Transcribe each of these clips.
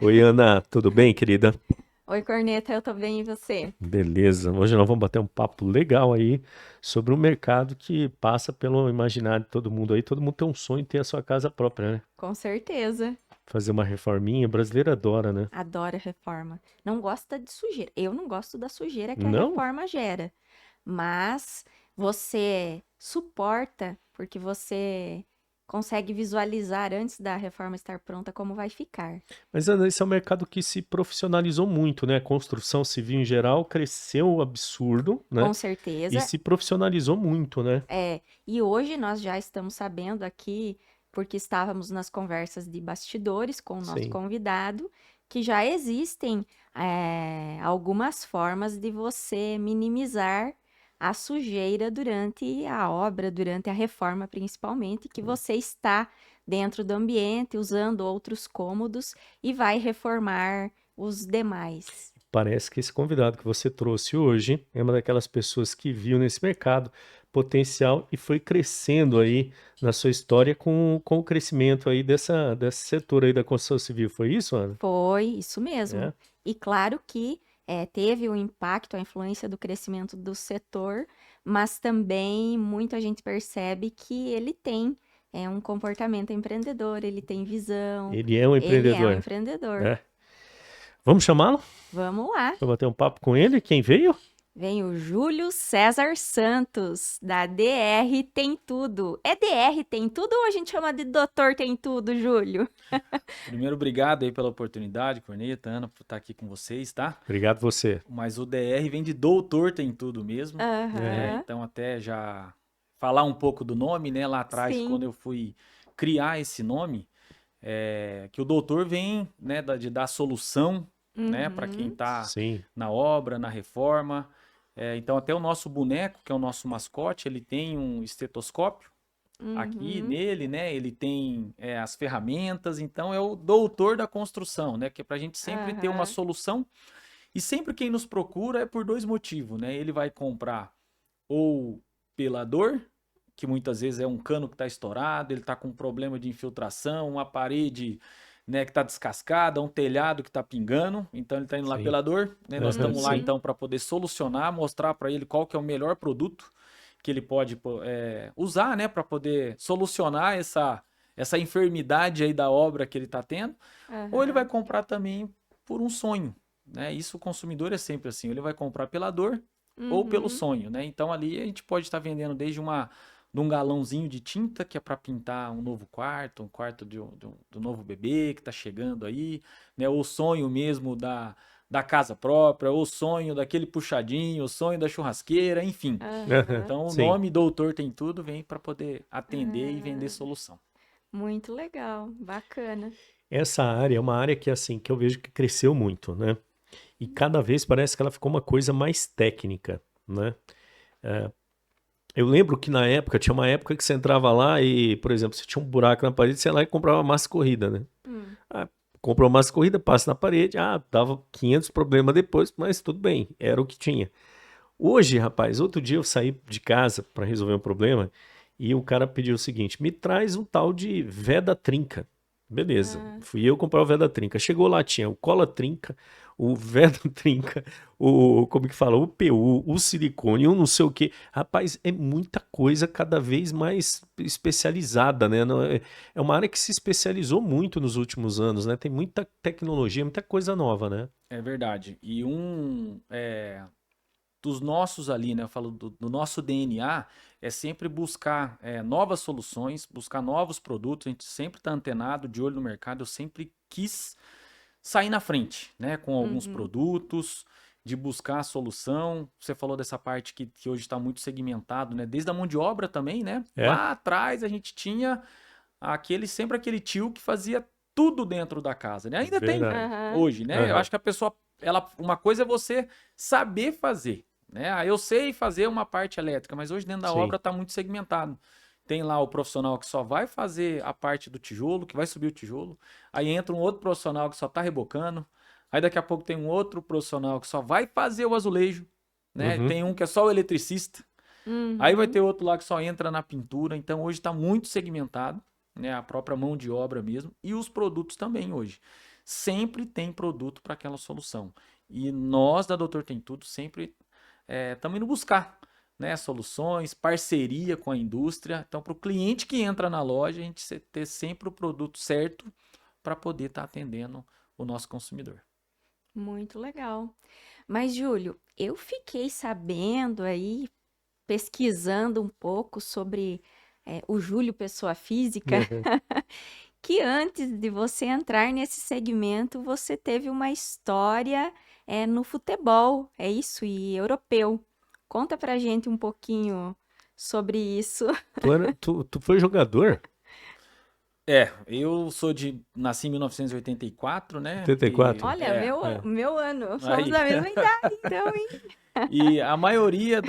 Oi, Ana, tudo bem, querida? Oi, Corneta, eu tô bem e você? Beleza. Hoje nós vamos bater um papo legal aí sobre um mercado que passa pelo imaginário de todo mundo aí. Todo mundo tem um sonho de ter a sua casa própria, né? Com certeza. Fazer uma reforminha. Brasileiro adora, né? Adoro a reforma. Não gosta de sujeira. Eu não gosto da sujeira que a Não? reforma gera. Mas você suporta porque você consegue visualizar antes da reforma estar pronta como vai ficar. Mas, Ana, esse é um mercado que se profissionalizou muito, né? A construção civil em geral cresceu absurdo, né? Com E certeza. se profissionalizou muito, né? É. E hoje nós já estamos sabendo aqui, porque estávamos nas conversas de bastidores com o nosso Sim. convidado, que já existem algumas formas de você minimizar a sujeira durante a obra, durante a reforma, principalmente, que você está dentro do ambiente, usando outros cômodos e vai reformar os demais. Parece que esse convidado que você trouxe hoje é uma daquelas pessoas que viu nesse mercado potencial e foi crescendo aí na sua história com o crescimento aí desse setor aí da construção civil. Foi isso, Ana? Foi isso mesmo. É? E claro que teve o impacto, a influência do crescimento do setor, mas também muita gente percebe que ele tem um comportamento empreendedor, ele tem visão, Ele é um ele é um empreendedor. empreendedor. É. Vamos chamá-lo Vamos lá. para bater um papo com ele? Quem veio? Vem o Júlio César Santos, da DR Tem Tudo. É DR Tem Tudo ou a gente chama de Doutor Tem Tudo, Júlio? Primeiro, obrigado aí pela oportunidade, Corneta, Ana, por estar aqui com vocês, tá? Obrigado você. Mas o DR vem de doutor tem tudo mesmo, né? É. Aham, Então, até já falar um pouco do nome, né? Lá atrás, quando sim. eu fui criar esse nome, que o doutor vem, né, de dar solução, né, para quem Uhum, está Sim. na obra, na reforma. Então, até o nosso boneco, que é o nosso mascote, ele tem um estetoscópio aqui uhum, nele, né? Ele tem as ferramentas, então é o doutor da construção, né? Que é para a gente sempre ter uma aham. solução. E sempre quem nos procura é por dois motivos, né? Ele vai comprar ou pela dor, que muitas vezes é um cano que está estourado, ele está com um problema de infiltração, uma parede, né, que está descascada, um telhado que está pingando, então ele está indo lá Sim. pela dor, né? Nós Aham, estamos lá sim. Uhum. então para poder solucionar, mostrar para ele qual que é o melhor produto que ele pode usar, né, para poder solucionar essa enfermidade aí da obra que ele está tendo, ou ele vai Aham. comprar também por um sonho, né? Isso o consumidor é sempre assim, ele vai comprar pela dor ou pelo Uhum. sonho, né? Então ali a gente pode estar vendendo desde de um galãozinho de tinta que é para pintar um novo quarto, um quarto do novo bebê que está chegando aí, né? O sonho mesmo da casa própria, o sonho daquele puxadinho, o sonho da churrasqueira, enfim. Aham, Aham. Então o sim. nome Doutor Tem Tudo vem para poder atender e vender Ah, solução. muito legal, bacana. Essa área é uma área que assim que eu vejo que cresceu muito, né? E cada vez parece que ela ficou uma coisa mais técnica, né? Eu lembro que na época, tinha uma época que você entrava lá e, por exemplo, você tinha um buraco na parede, você ia lá e comprava massa corrida, né? Hum. Ah, comprou massa corrida, passa na parede, dava 500 problemas depois, mas tudo bem, era o que tinha. Hoje, rapaz, outro dia eu saí de casa para resolver um problema e o cara pediu o seguinte: me traz um tal de Veda Trinca. Beleza, Ah, fui eu comprar o Veda Trinca. Chegou lá, tinha o Cola Trinca, o Veda Trinca, o, como que fala, o PU, o silicone, o não sei o que. Rapaz, é muita coisa cada vez mais especializada, né? É uma área que se especializou muito nos últimos anos, né? Tem muita tecnologia, muita coisa nova, né? É verdade. E dos nossos ali, né? Eu falo do nosso DNA, é sempre buscar novas soluções, buscar novos produtos. A gente sempre está antenado, de olho no mercado. Eu sempre quis sair na frente, né? Com alguns uhum. produtos, de buscar a solução. Você falou dessa parte que hoje está muito segmentado, né? Desde a mão de obra também, né? É, Lá atrás a gente tinha sempre aquele tio que fazia tudo dentro da casa, né? Ainda tem verdade. Aham. hoje, né? Eu Aham, acho que a pessoa, uma coisa é você saber fazer, né? Eu sei fazer uma parte elétrica, mas hoje dentro da sim. obra está muito segmentado. Tem lá o profissional que só vai fazer a parte do tijolo, que vai subir o tijolo. Aí entra um outro profissional que só está rebocando. Aí daqui a pouco tem um outro profissional que só vai fazer o azulejo, né? Uhum. Tem um que é só o eletricista. Aí vai Uhum. ter outro lá que só entra na pintura. Então hoje está muito segmentado, né? A própria mão de obra mesmo e os produtos também hoje. sempre tem produto para aquela solução. E nós da Doutor Tem Tudo sempre estamos indo buscar, né, soluções, parceria com a indústria. Então, para o cliente que entra na loja, a gente ter sempre o produto certo para poder estar atendendo o nosso consumidor. Muito legal. Mas, Júlio, eu fiquei sabendo aí, pesquisando um pouco sobre o Júlio, pessoa física, que antes de você entrar nesse segmento, você teve uma história no futebol, é isso? E europeu. Conta pra gente um pouquinho sobre isso. Tu foi jogador? Eu nasci em 1984, né? 84? Olha, meu ano, somos Aí. da mesma idade, então, hein? E a maioria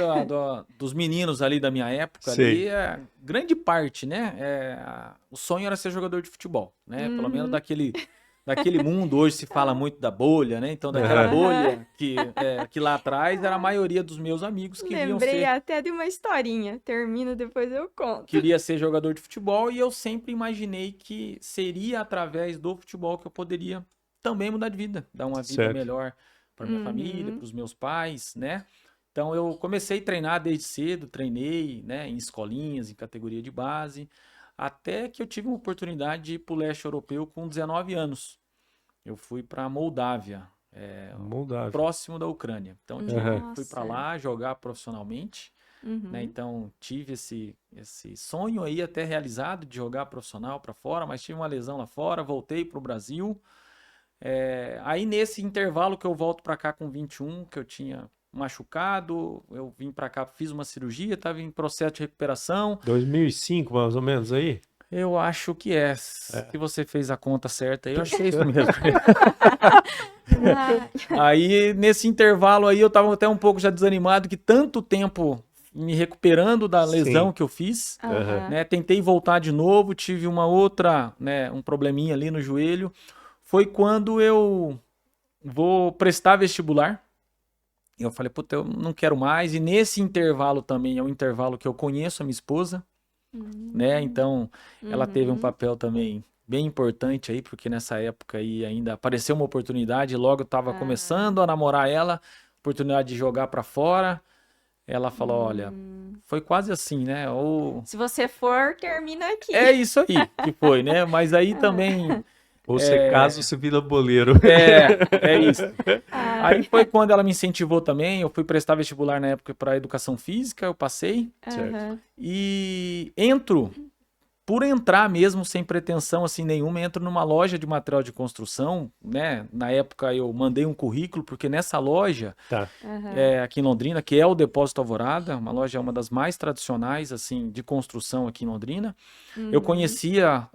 dos meninos ali da minha época, Sei. ali, grande parte, né? O sonho era ser jogador de futebol, né? Pelo menos daquele mundo, hoje se fala muito da bolha, né? Então, daquela bolha que lá atrás era a maioria dos meus amigos que queriam Lembrei até de uma historinha. Termina, depois eu conto. queria ser jogador de futebol e eu sempre imaginei que seria através do futebol que eu poderia também mudar de vida, dar uma vida Certo. melhor para minha família, para os meus pais, né? Então eu comecei a treinar desde cedo, treinei, né, em escolinhas, em categoria de base, até que eu tive uma oportunidade de ir para o leste europeu com 19 anos. Eu fui para Moldávia, Moldávia. próximo da Ucrânia. Então fui para Nossa. lá jogar profissionalmente. Né? Então, tive esse sonho aí até realizado de jogar profissional para fora, mas tive uma lesão lá fora, voltei para o Brasil. Aí, nesse intervalo que eu volto para cá com 21, que eu tinha machucado, eu vim para cá, fiz uma cirurgia, estava em processo de recuperação. 2005, mais ou menos aí? Eu acho que se você fez a conta certa, eu acho que é isso mesmo. Aí, nesse intervalo aí, eu estava até um pouco já desanimado, que tanto tempo me recuperando da lesão que eu fiz, né? Tentei voltar de novo, tive uma outra, né, um probleminha ali no joelho. Foi quando eu vou prestar vestibular. Eu falei, puta, eu não quero mais. E nesse intervalo também é um intervalo que eu conheço a minha esposa, né? Então, ela teve um papel também bem importante aí, porque nessa época aí ainda apareceu uma oportunidade, logo eu estava começando a namorar ela, oportunidade de jogar para fora. Ela falou, olha, foi quase assim, né? Se você for, termina aqui. É isso aí que foi, né? Mas aí também... Ou você casa ou você vira boleiro. É isso. Aí foi quando ela me incentivou também. Eu fui prestar vestibular na época para educação física, eu passei. Certo. E por entrar mesmo, sem pretensão assim nenhuma, entro numa loja de material de construção, né? Na época eu mandei um currículo, porque nessa loja, aqui em Londrina, que é o Depósito Alvorada, uma loja, uma das mais tradicionais assim de construção aqui em Londrina, eu conhecia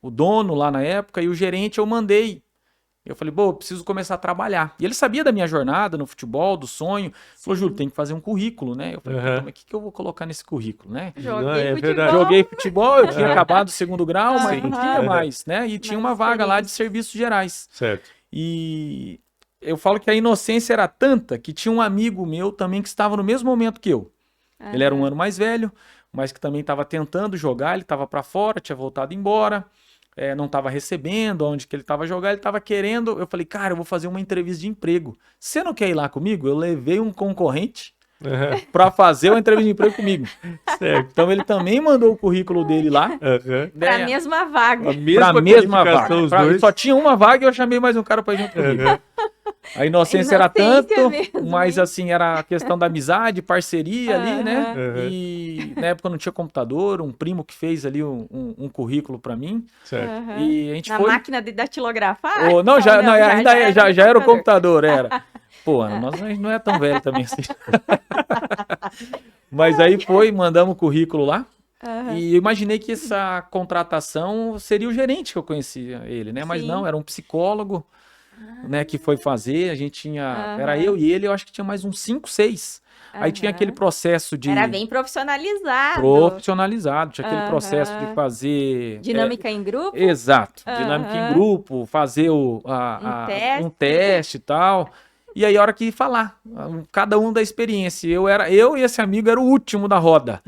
o dono lá na época e o gerente eu mandei. Eu falei, eu preciso começar a trabalhar. E ele sabia da minha jornada no futebol, do sonho. Falou, Júlio, tem que fazer um currículo, né? Eu falei, mas o que eu vou colocar nesse currículo, né? Joguei futebol. verdade. Joguei futebol, eu tinha acabado o segundo grau, mas não tinha mais, né? E tinha uma vaga lá de serviços gerais. Certo. E eu falo que a inocência era tanta que tinha um amigo meu também que estava no mesmo momento que eu. Ele era um ano mais velho, mas que também estava tentando jogar, ele estava para fora, tinha voltado embora. Não estava recebendo, onde que ele estava jogando, ele estava querendo. Eu falei, cara, eu vou fazer uma entrevista de emprego. Você não quer ir lá comigo? Eu levei um concorrente para fazer uma entrevista de emprego comigo. Certo. Então ele também mandou o currículo dele lá. Para a mesma vaga. A mesma vaga. os dois. Só tinha uma vaga e eu chamei mais um cara para ir junto comigo. A inocência era tanto, mesmo, mas assim, era a questão da amizade, parceria ali, né? E na época eu não tinha computador, um primo que fez ali um currículo para mim. Certo. E a gente Na foi... máquina de datilografar? Já era o computador, era. Pô, nós não é tão velho também assim. Mas aí mandamos o currículo lá. E eu imaginei que essa contratação seria o gerente que eu conhecia ele, né? Mas não, era um psicólogo, né, que foi fazer. A gente tinha... Era eu e ele, eu acho que tinha mais uns 5, 6. Aí tinha aquele processo de... Era bem profissionalizado. Tinha aquele processo de fazer... Dinâmica em grupo? Exato. Dinâmica em grupo, fazer um teste e tal. E aí a hora que falar, cada um da experiência. Eu e esse amigo era o último da roda.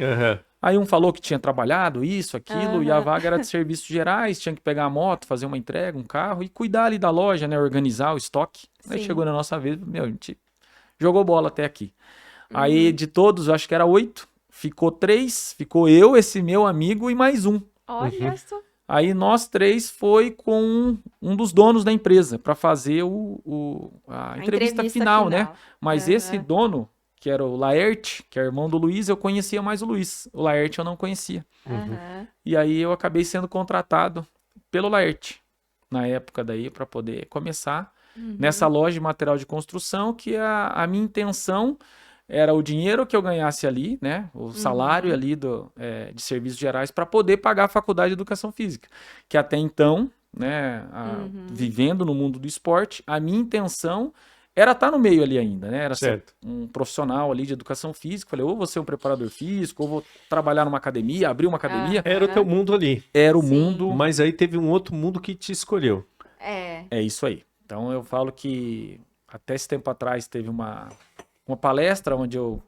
Aí um falou que tinha trabalhado isso, aquilo, e a Aham. vaga era de serviços gerais, tinha que pegar a moto, fazer uma entrega, um carro e cuidar ali da loja, né? Organizar o estoque. Aí Sim. chegou na nossa vez, meu, a gente jogou bola até aqui. Aí Uhum. de todos, acho que era 8, ficou 3, ficou eu, esse meu amigo e mais um. Olha só. Aí nós 3 foi com um dos donos da empresa para fazer a A entrevista entrevista final, né? final. Mas esse Aham. dono, que era o Laerte, que é irmão do Luiz, eu conhecia mais o Luiz. O Laerte eu não conhecia. Aham. E aí eu acabei sendo contratado pelo Laerte, na época daí, para poder começar nessa Uhum. loja de material de construção, que a minha intenção era o dinheiro que eu ganhasse ali, né? O salário Uhum. ali de serviços gerais para poder pagar a faculdade de educação física. Que até então, né, Uhum. vivendo no mundo do esporte, a minha intenção era estar no meio ali ainda, né? Era ser Certo. um profissional ali de educação física. Falei, ou vou ser um preparador físico, ou vou trabalhar numa academia, abrir uma academia. Era o teu Aham. mundo ali. Era o Sim. mundo. Mas aí teve um outro mundo que te escolheu. É. É isso aí. Então eu falo que até esse tempo atrás teve uma palestra onde eu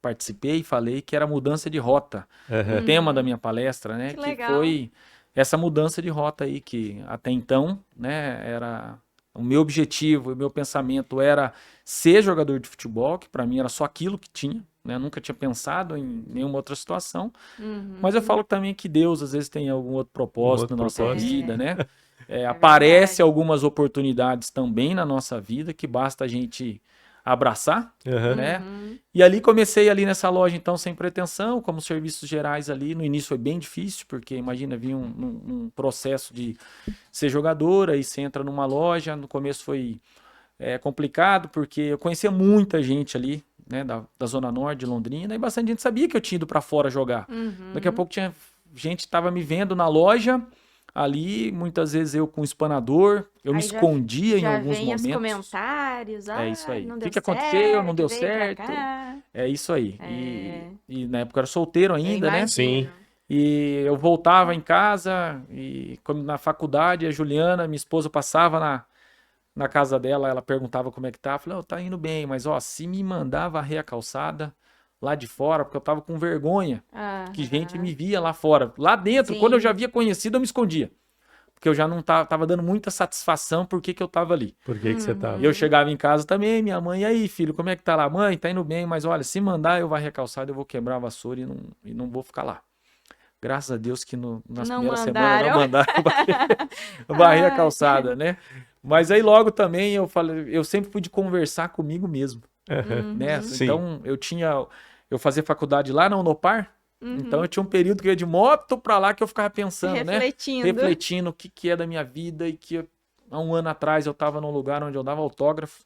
participei e falei que era mudança de rota. O Aham. tema da Uhum. minha palestra, né? Que Que legal. foi essa mudança de rota aí, que até então, né, era o meu objetivo, o meu pensamento era ser jogador de futebol, que para mim era só aquilo que tinha, né? Eu nunca tinha pensado em nenhuma outra situação. Mas eu Uhum. falo também que Deus às vezes tem algum outro Um propósito outro na nossa propósito. vida, É. né? É Aparece verdade. algumas oportunidades também na nossa vida que basta a gente abraçar, Aham. né? Uhum. E ali comecei ali nessa loja então sem pretensão, como serviços gerais ali. No início foi bem difícil, porque imagina vir um processo de ser jogador, aí você entra numa loja, no começo foi complicado, porque eu conhecia muita gente ali, né, da Zona Norte de Londrina, e bastante gente sabia que eu tinha ido para fora jogar. Daqui a Uhum. pouco tinha gente que estava me vendo na loja, ali, muitas vezes eu com espanador, eu me Aí já, escondia em já alguns vem os momentos. comentários. É isso Ah, aí. não O deu que que aconteceu? Não certo, deu veio pra certo? cá. É isso aí. É, E na época eu era solteiro eu ainda, né? Sim. imagino. E eu voltava em casa e como na faculdade, a Juliana, minha esposa, passava na casa dela, ela perguntava como é que tá. Eu falei, tá indo bem, mas ó, se me mandar varrer a calçada lá de fora, porque eu tava com vergonha que gente Aham. me via lá fora. Lá dentro, quando eu já Sim. havia conhecido, eu me escondia. Porque eu já não tava dando muita satisfação por que eu tava ali. Por que você E eu tava? Uhum. chegava em casa também, minha mãe, e aí, filho, como é que tá lá? Mãe, tá indo bem, mas olha, se mandar eu varrer a calçada, eu vou quebrar a vassoura e não vou ficar lá. Graças a Deus que nas Não primeiras semanas não mandaram. mandaram varrer a Ai. calçada, né? Mas aí logo também eu falei, eu sempre pude conversar comigo mesmo, Aham. né? Uhum. Sim. Então eu fazia faculdade lá na Unopar, então Uhum. eu tinha um período que eu ia de moto pra lá que eu ficava pensando, né? Refletindo. Refletindo o que é da minha vida e que há um ano atrás eu tava num lugar onde eu dava autógrafo,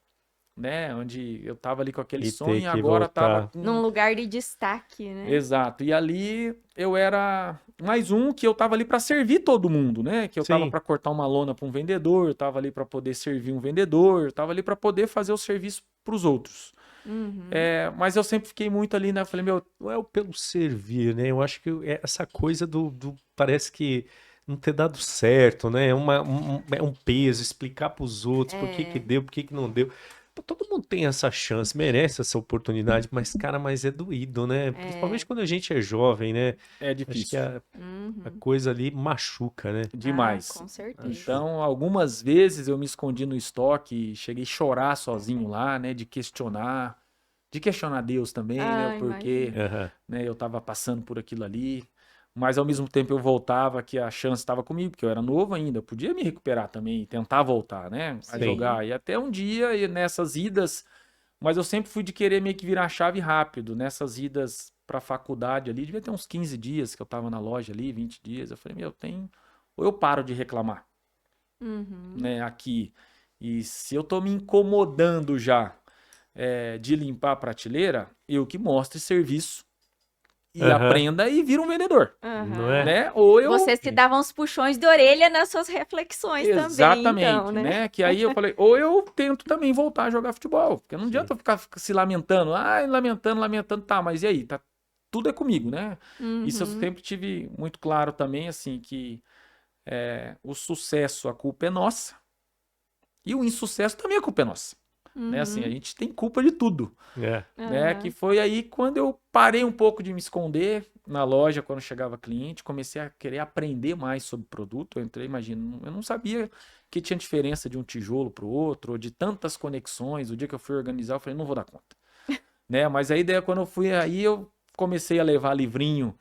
né? Onde eu tava ali com aquele E sonho ter e que agora tava voltar. com. Num lugar de destaque, né? Exato. E ali eu era mais um que eu tava ali para servir todo mundo, né? Que eu tava Sim. para cortar uma lona para um vendedor, eu tava ali para poder servir um vendedor, eu tava ali para poder fazer o serviço para os outros. Uhum. Mas eu sempre fiquei muito ali, né? Eu falei, meu, Não é o pelo servir, né? Eu acho que essa coisa parece que não ter dado certo, né? É um peso, explicar para os outros por que que É. deu, por que que não deu. Pô, todo mundo tem essa chance, merece essa oportunidade, mas, cara, mas é doído, né? Principalmente É. quando a gente é jovem, né? é Acho que difícil a Uhum. coisa ali machuca, né? Ah, demais. com certeza. Então, algumas vezes eu me escondi no estoque, cheguei a chorar sozinho lá, né? De questionar Deus também, né? O Ah, porquê, imagino. Aham. né? Eu tava passando por aquilo ali. Mas ao mesmo tempo eu voltava que a chance estava comigo, porque eu era novo ainda. Eu podia me recuperar também, tentar voltar, né? A Sim. jogar. E até um dia, e nessas idas, mas eu sempre fui de querer meio que virar a chave rápido. Nessas idas pra faculdade ali, devia ter uns 15 dias que eu tava na loja ali, 20 dias. Eu falei, meu, ou eu paro de reclamar, Uhum. né, aqui. E se eu tô me incomodando já de limpar a prateleira, eu que mostre serviço e Aham. aprenda e vira um vendedor, Não Aham. é? né? Ou eu. Você se dava uns puxões de orelha nas suas reflexões também, então, Exatamente, né? né? Que aí eu falei, ou eu tento também voltar a jogar futebol, porque não Sim. adianta eu ficar se lamentando, lamentando, tá, mas e aí? Tá, tudo é comigo, né? Isso eu Uhum. sempre tive muito claro também, assim, que o sucesso, a culpa é nossa, e o insucesso também a culpa é nossa. né? Assim, a gente tem culpa de tudo, É. né? Que foi aí quando eu parei um pouco de me esconder na loja quando chegava cliente, comecei a querer aprender mais sobre produto. Eu entrei, imagina, eu não sabia que tinha diferença de um tijolo para o outro, ou de tantas conexões. O dia que eu fui organizar, eu falei, não vou dar conta, né? Mas aí daí, quando eu fui aí, eu comecei a levar livrinho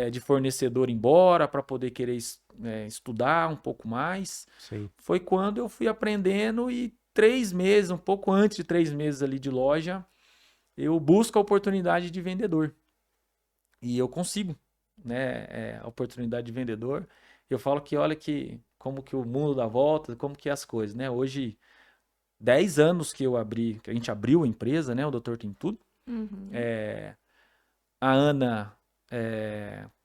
de fornecedor embora para poder querer estudar um pouco mais. Sim. Foi quando eu fui aprendendo e 3 meses, um pouco antes de 3 meses ali de loja, eu busco a oportunidade de vendedor. E eu consigo, né, a oportunidade de vendedor. Eu falo que olha que como que o mundo dá volta, como que é as coisas, né? Hoje, 10 anos que a gente abriu a empresa, né, o Dr. Tem Tudo. Uhum. A Ana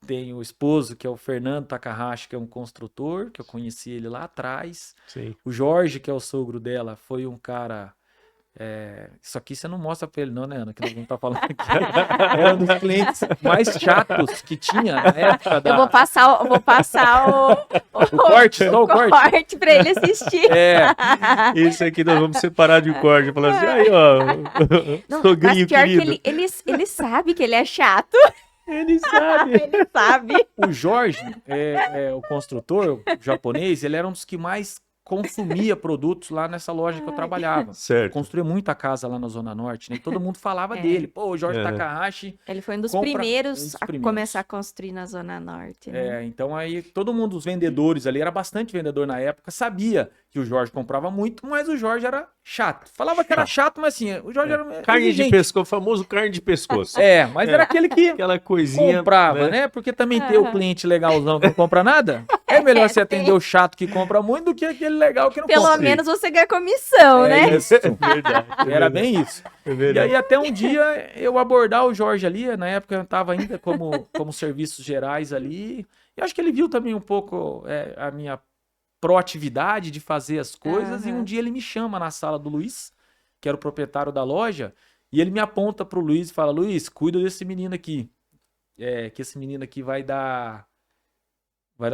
tem o esposo, que é o Fernando Takahashi, que é um construtor, que eu conheci ele lá atrás. Sim. O Jorge, que é o sogro dela, foi um cara... Isso aqui você não mostra pra ele não, né, Ana? Que nós vamos estar falando aqui. Era um dos clientes mais chatos que tinha na época da... Eu vou passar O corte, só o corte. corte pra ele assistir. Esse aqui nós vamos separar de corte. Falar assim, aí, ó. Não, Sogrinho mas pior querido. que ele sabe que ele é chato. Ele sabe. Ele sabe. O Jorge, o construtor o japonês, ele era um dos que mais consumia produtos lá nessa loja que eu trabalhava. Certo. Construía muita casa lá na Zona Norte, né? E todo mundo falava dele. Pô, o Jorge Takahashi... Ele foi um dos Compra- primeiros um dos a primeiros. começar a construir na Zona Norte, né? Então aí todo mundo, os vendedores ali, era bastante vendedor na época, sabia que o Jorge comprava muito, mas o Jorge era chato. Falava que era chato, mas assim, o Jorge era Carne de exigente. pescoço, famoso carne de pescoço. Mas era aquele que Aquela coisinha. comprava, né? Porque também ter o cliente legalzão que não compra nada, é melhor você atender o chato que compra muito do que aquele legal que não Pelo compra. menos você ganha comissão, né? Isso. Verdade. Era bem isso. É E verdade. aí até um dia eu abordar o Jorge ali, na época eu estava ainda como serviços gerais ali, e acho que ele viu também um pouco a minha proatividade de fazer as coisas, e um dia ele me chama na sala do Luiz, que era o proprietário da loja, e ele me aponta pro Luiz e fala, Luiz, cuida desse menino aqui, que esse menino aqui vai dar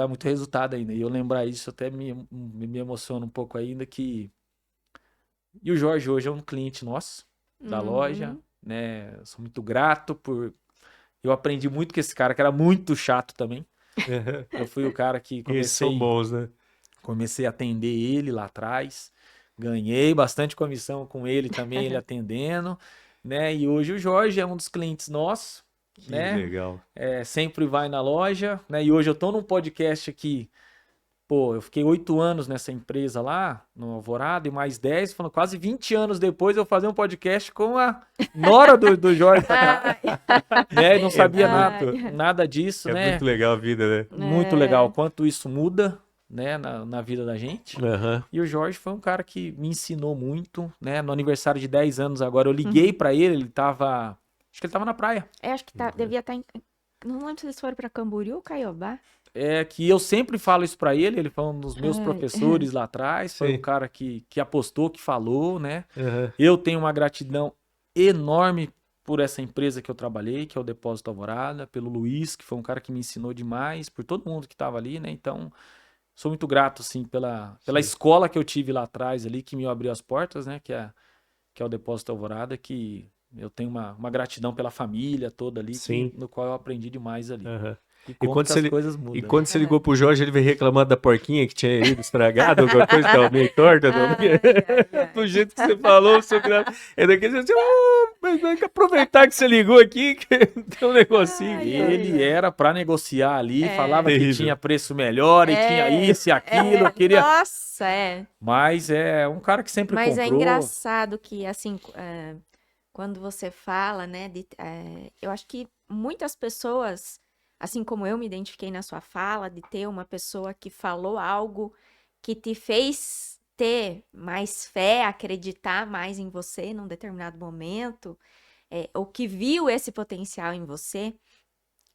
muito resultado ainda. E eu lembrar isso até me emociona um pouco ainda que... E o Jorge hoje é um cliente nosso, da loja, né? Eu sou muito grato por... Eu aprendi muito com esse cara, que era muito chato também. Eu fui o cara que Esses são bons, né? comecei a atender ele lá atrás. Ganhei bastante comissão com ele também, ele atendendo, né? E hoje o Jorge é um dos clientes nossos, Que né? legal. Sempre vai na loja, né? E hoje eu tô num podcast aqui. Pô, eu fiquei 8 anos nessa empresa lá, no Alvorada, e mais 10, falando quase 20 anos depois eu fazer um podcast com a nora do Jorge, né? E não sabia nada disso, É né? muito legal a vida, né? Muito legal, quanto isso muda, né, na vida da gente. Aham. E o Jorge foi um cara que me ensinou muito, né? No aniversário de 10 anos agora, eu liguei pra ele tava... Acho que ele tava na praia. Acho que devia estar em... Não lembro se eles foram pra Camboriú ou Caiobá. Que eu sempre falo isso pra ele foi um dos meus professores lá atrás, foi Sim. um cara que apostou, que falou, né? Aham. Eu tenho uma gratidão enorme por essa empresa que eu trabalhei, que é o Depósito Alvorada, pelo Luiz, que foi um cara que me ensinou demais, por todo mundo que tava ali, né? Então, sou muito grato, assim, pela escola que eu tive lá atrás ali, que me abriu as portas, né? Que é o Depósito Alvorada, que eu tenho uma gratidão pela família toda ali, Sim. no qual eu aprendi demais ali. Aham. E E como quando que você as coisas mudam. E quando você ligou pro Jorge, ele veio reclamando da porquinha que tinha ido estragada, alguma coisa que tava meio torta. Do jeito que você falou, seu grato. É daquele assim, mas tem que aproveitar que você ligou aqui, que tem um negocinho. Ele era pra negociar ali, falava que Terrível. tinha preço melhor e tinha isso e aquilo, queria... Nossa, Mas é um cara que sempre Mas comprou. é engraçado que, assim, quando você fala, né, eu acho que muitas pessoas, assim como eu me identifiquei na sua fala, de ter uma pessoa que falou algo que te fez ter mais fé, acreditar mais em você num determinado momento, ou que viu esse potencial em você.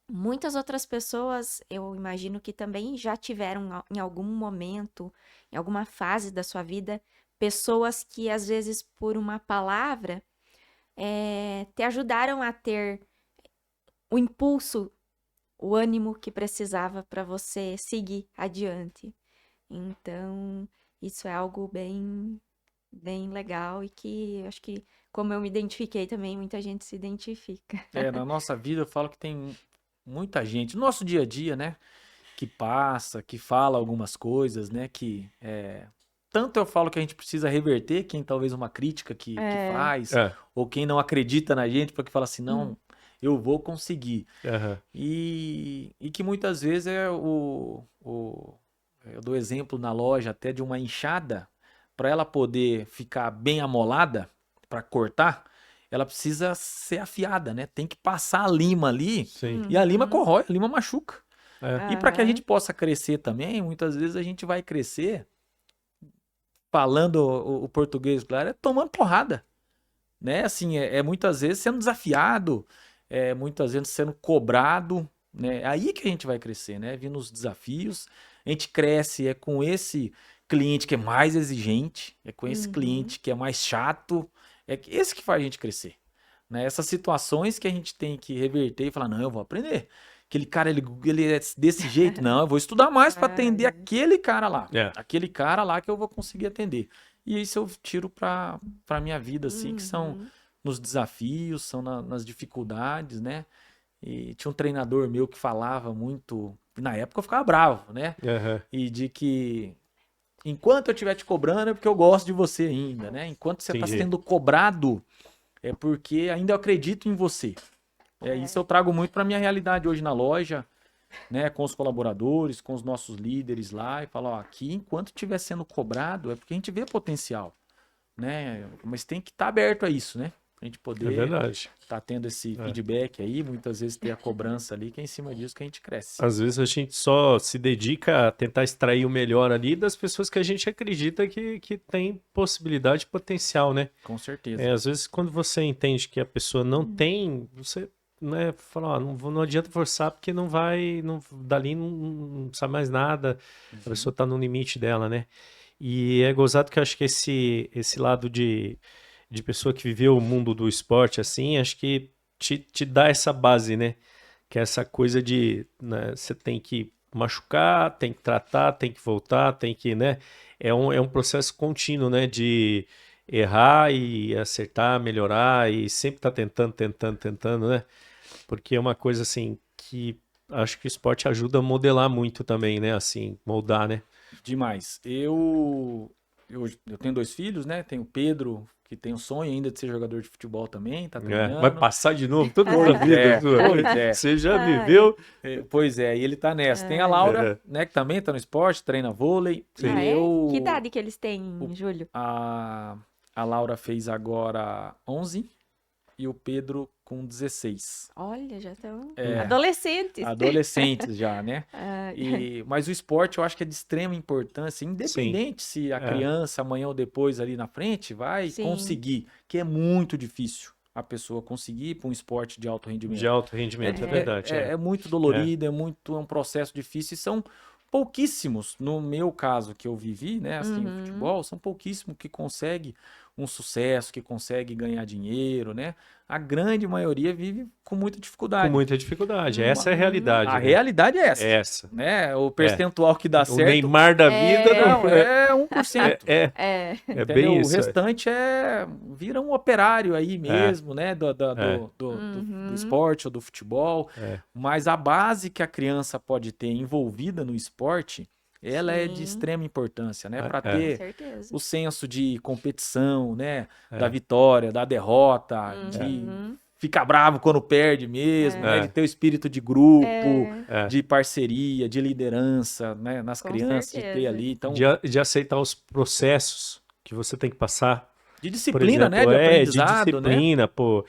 Muitas outras pessoas, eu imagino que também já tiveram em algum momento, em alguma fase da sua vida, pessoas que às vezes por uma palavra te ajudaram a ter o impulso, o ânimo que precisava para você seguir adiante. Então, isso é algo bem bem legal e que acho que, como eu me identifiquei também, muita gente se identifica. Na nossa vida eu falo que tem muita gente, no nosso dia a dia, né? Que passa, que fala algumas coisas, né? Tanto eu falo que a gente precisa reverter quem talvez uma crítica que É. faz, É. ou quem não acredita na gente, porque fala assim, não, eu vou conseguir. Aham. E que muitas vezes eu dou exemplo na loja até de uma enxada, para ela poder ficar bem amolada, para cortar, ela precisa ser afiada, né? Tem que passar a lima ali, Sim. e a lima Uhum. corrói, a lima machuca. É. E para que a Aham. gente possa crescer também, muitas vezes a gente vai crescer falando o português, claro, tomando porrada, né? Assim, muitas vezes sendo desafiado, muitas vezes sendo cobrado, né? É aí que a gente vai crescer, né? Vindo os desafios, a gente cresce com esse cliente que é mais exigente, é com esse Uhum. cliente que é mais chato, esse que faz a gente crescer, né? Essas situações que a gente tem que reverter e falar, não, eu vou aprender. Aquele cara, ele é desse jeito, não, eu vou estudar mais para atender aquele cara lá. É. Aquele cara lá que eu vou conseguir atender. E isso eu tiro para minha vida, assim, que são Uhum. nos desafios, são nas dificuldades, né? E tinha um treinador meu que falava muito, na época eu ficava bravo, né? Aham. E de que enquanto eu estiver te cobrando é porque eu gosto de você ainda, né? Enquanto você está Entendi. sendo cobrado é porque ainda eu acredito em você. Isso eu trago muito para minha realidade hoje na loja, né? Com os colaboradores, com os nossos líderes lá, e falo, ó, aqui enquanto estiver sendo cobrado é porque a gente vê potencial, né? Mas tem que estar aberto a isso, né? A gente É poder verdade. estar tendo esse É. feedback aí, muitas vezes ter a cobrança ali, que é em cima disso que a gente cresce. Às vezes a gente só se dedica a tentar extrair o melhor ali das pessoas que a gente acredita que tem possibilidade e potencial, né? Com certeza. Às vezes quando você entende que a pessoa não tem, você, né, fala, ó, não adianta forçar porque não vai, dali não sabe mais nada, a pessoa tá no limite dela, né? E é gozado que eu acho que esse lado de pessoa que viveu o mundo do esporte assim, acho que te dá essa base, né? Que é essa coisa de, né, você tem que machucar, tem que tratar, tem que voltar, tem que, né? É um processo contínuo, né? De errar e acertar, melhorar e sempre tá tentando, né? Porque é uma coisa assim que acho que o esporte ajuda a modelar muito também, né? Assim, moldar, né? Demais. Eu tenho 2 filhos, né? Tenho o Pedro, que tem o sonho ainda de ser jogador de futebol também, tá Vai treinando. passar de novo toda a vida sua. Pois é. Você já Ai. viveu. Pois é, e ele tá nessa. Tem a Laura, né, que também tá no esporte, treina vôlei. Sim. Ah, E é? eu... Que idade que eles têm, Júlio? A Laura fez agora 11 e o Pedro com 16. Olha, já estão É. adolescentes. Adolescentes já, né? Ai. Mas o esporte eu acho que é de extrema importância, independente se a criança amanhã ou depois ali na frente vai Sim. conseguir, que é muito difícil a pessoa conseguir ir para um esporte de alto rendimento. De alto rendimento, é verdade. É muito dolorido, é um processo difícil e são pouquíssimos, no meu caso que eu vivi, né, assim, o futebol, são pouquíssimos que conseguem um sucesso, que consegue ganhar dinheiro, né? A grande maioria vive com muita dificuldade. Com muita dificuldade. Essa é a realidade. A né? realidade é essa. Essa. Né? O percentual que dá O certo Neymar da vida não, é 1%. é Entendeu? bem isso. O restante vira um operário aí mesmo, né? Do esporte ou do futebol. Mas a base que a criança pode ter envolvida no esporte, ela é de Sim. extrema importância, né? Para Com ter certeza. o senso de competição, né? Da vitória, da derrota, de ficar bravo quando perde mesmo, né? De ter o espírito de grupo, de parceria, de liderança, né? Nas Com crianças, de ter certeza. ali. Então, De aceitar os processos que você tem que passar. de Por disciplina, né? exemplo, De de aprendizado, né? disciplina, pô.